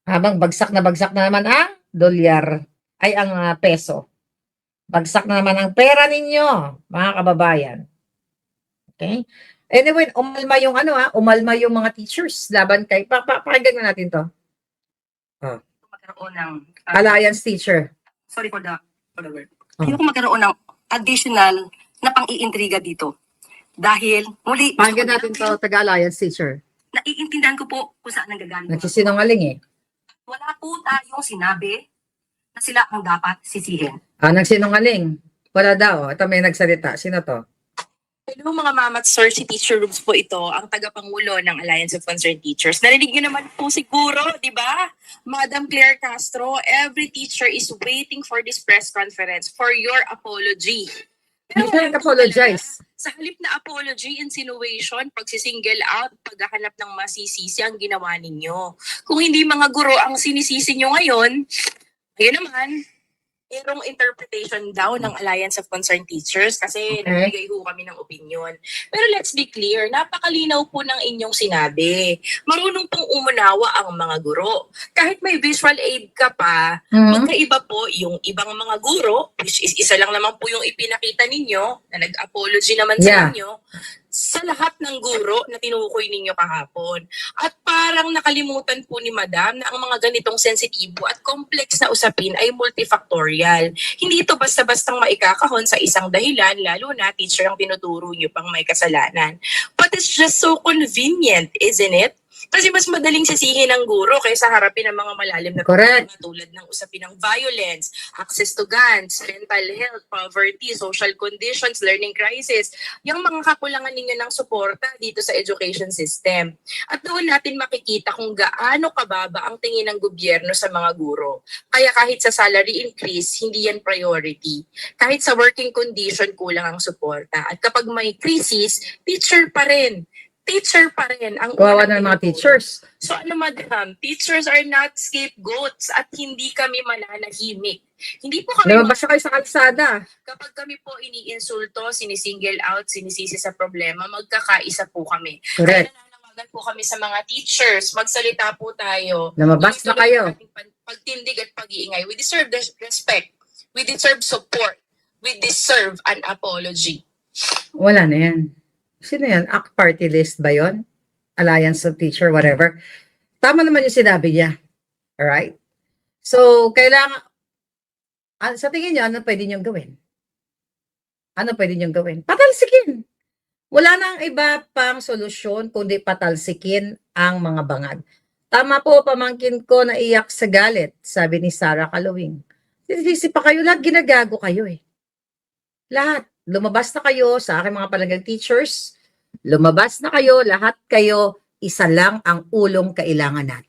Habang bagsak na naman ang dolyar, ay ang peso. Bagsak na naman ang pera ninyo, mga kababayan. Okay? Anyway, umalma yung mga teachers laban kay, pakinggan na natin to.
Magkaroon ng
Alliance teacher.
sorry for the word. Ayoko magkaroon ng additional na pang-iintriga dito. Dahil, muli,
Pakinggan natin to, taga-alliance teacher.
naiintindihan ko po kung saan nanggagaling.
Nagsisinungaling eh.
Wala po tayong sinabi na sila ang dapat sisihin.
Nagsinungaling. Wala daw. Ito may nagsalita. Sino to?
Hello mga mama at sir, si Teacher Rubes po ito, ang tagapangulo ng Alliance of Concerned Teachers. Narinig niyo naman po siguro, di ba? Madam Claire Castro, every teacher is waiting for this press conference for your apology.
Hindi ka nag-apologize.
Sa halip na apology, insinuation, pagsisingle out, paghahanap ng masisisi ang ginawa ninyo. Kung hindi mga guro ang sinisisi nyo ngayon, ayun naman, merong interpretation daw ng Alliance of Concerned Teachers kasi nagbigay ho kami ng opinion. Pero let's be clear, napakalinaw po ng inyong sinabi. Marunong pong umunawa ang mga guro. Kahit may visual aid ka pa, magkaiba po yung ibang mga guro, which is isa lang naman po yung ipinakita ninyo, na nag-apology naman sa inyo, sa lahat ng guro na tinukoy ninyo kahapon. At parang nakalimutan po ni Madam na ang mga ganitong sensitibo at complex na usapin ay multifactorial. Hindi ito basta-bastang maikakahon sa isang dahilan, lalo na teacher ang tinuturo nyo pang may kasalanan. But it's just so convenient, isn't it? Kasi mas madaling sisihin ng guro kaysa harapin ang mga malalim na problema tulad ng usapin ng violence, access to guns, mental health, poverty, social conditions, learning crisis, yung mga kakulangan ninyo ng suporta dito sa education system. At doon natin makikita kung gaano kababa ang tingin ng gobyerno sa mga guro. Kaya kahit sa salary increase, hindi yan priority. Kahit sa working condition, kulang ang suporta. At kapag may crisis, teacher pa rin. Teacher pa rin ang
Kawawa na ng mga teachers.
So ano madam, teachers are not scapegoats at hindi kami mananahimik. Hindi po kami
Lumabas kayo sa kalsada.
kapag kami po iniinsulto, sinisingle out, sinisisi sa problema, magkakaisa po kami.
Correct.
Kaya nananawagan po kami sa mga teachers, magsalita po tayo.
Lumabas na kayo.
Pagtindig at pag-iingay. We deserve the respect. We deserve support. We deserve an apology.
Wala na yan. Sino yan? ACT party list ba yon? Alliance of Teacher, whatever. Tama naman yung sinabi niya. Alright? So, kailangan, sa tingin niyo, ano pwede niyong gawin? Ano pwede niyong gawin? Patalsikin. Wala nang iba pang solusyon kundi patalsikin ang mga bangag. Tama po, pamangkin ko na iyak sa galit, sabi ni Sarah Calawing. Sisi pa kayo, lahat ginagago kayo eh. Lahat. Lumabas na kayo sa aking mga palagang teachers. Lumabas na kayo, lahat kayo, isa lang ang ulong kailangan natin.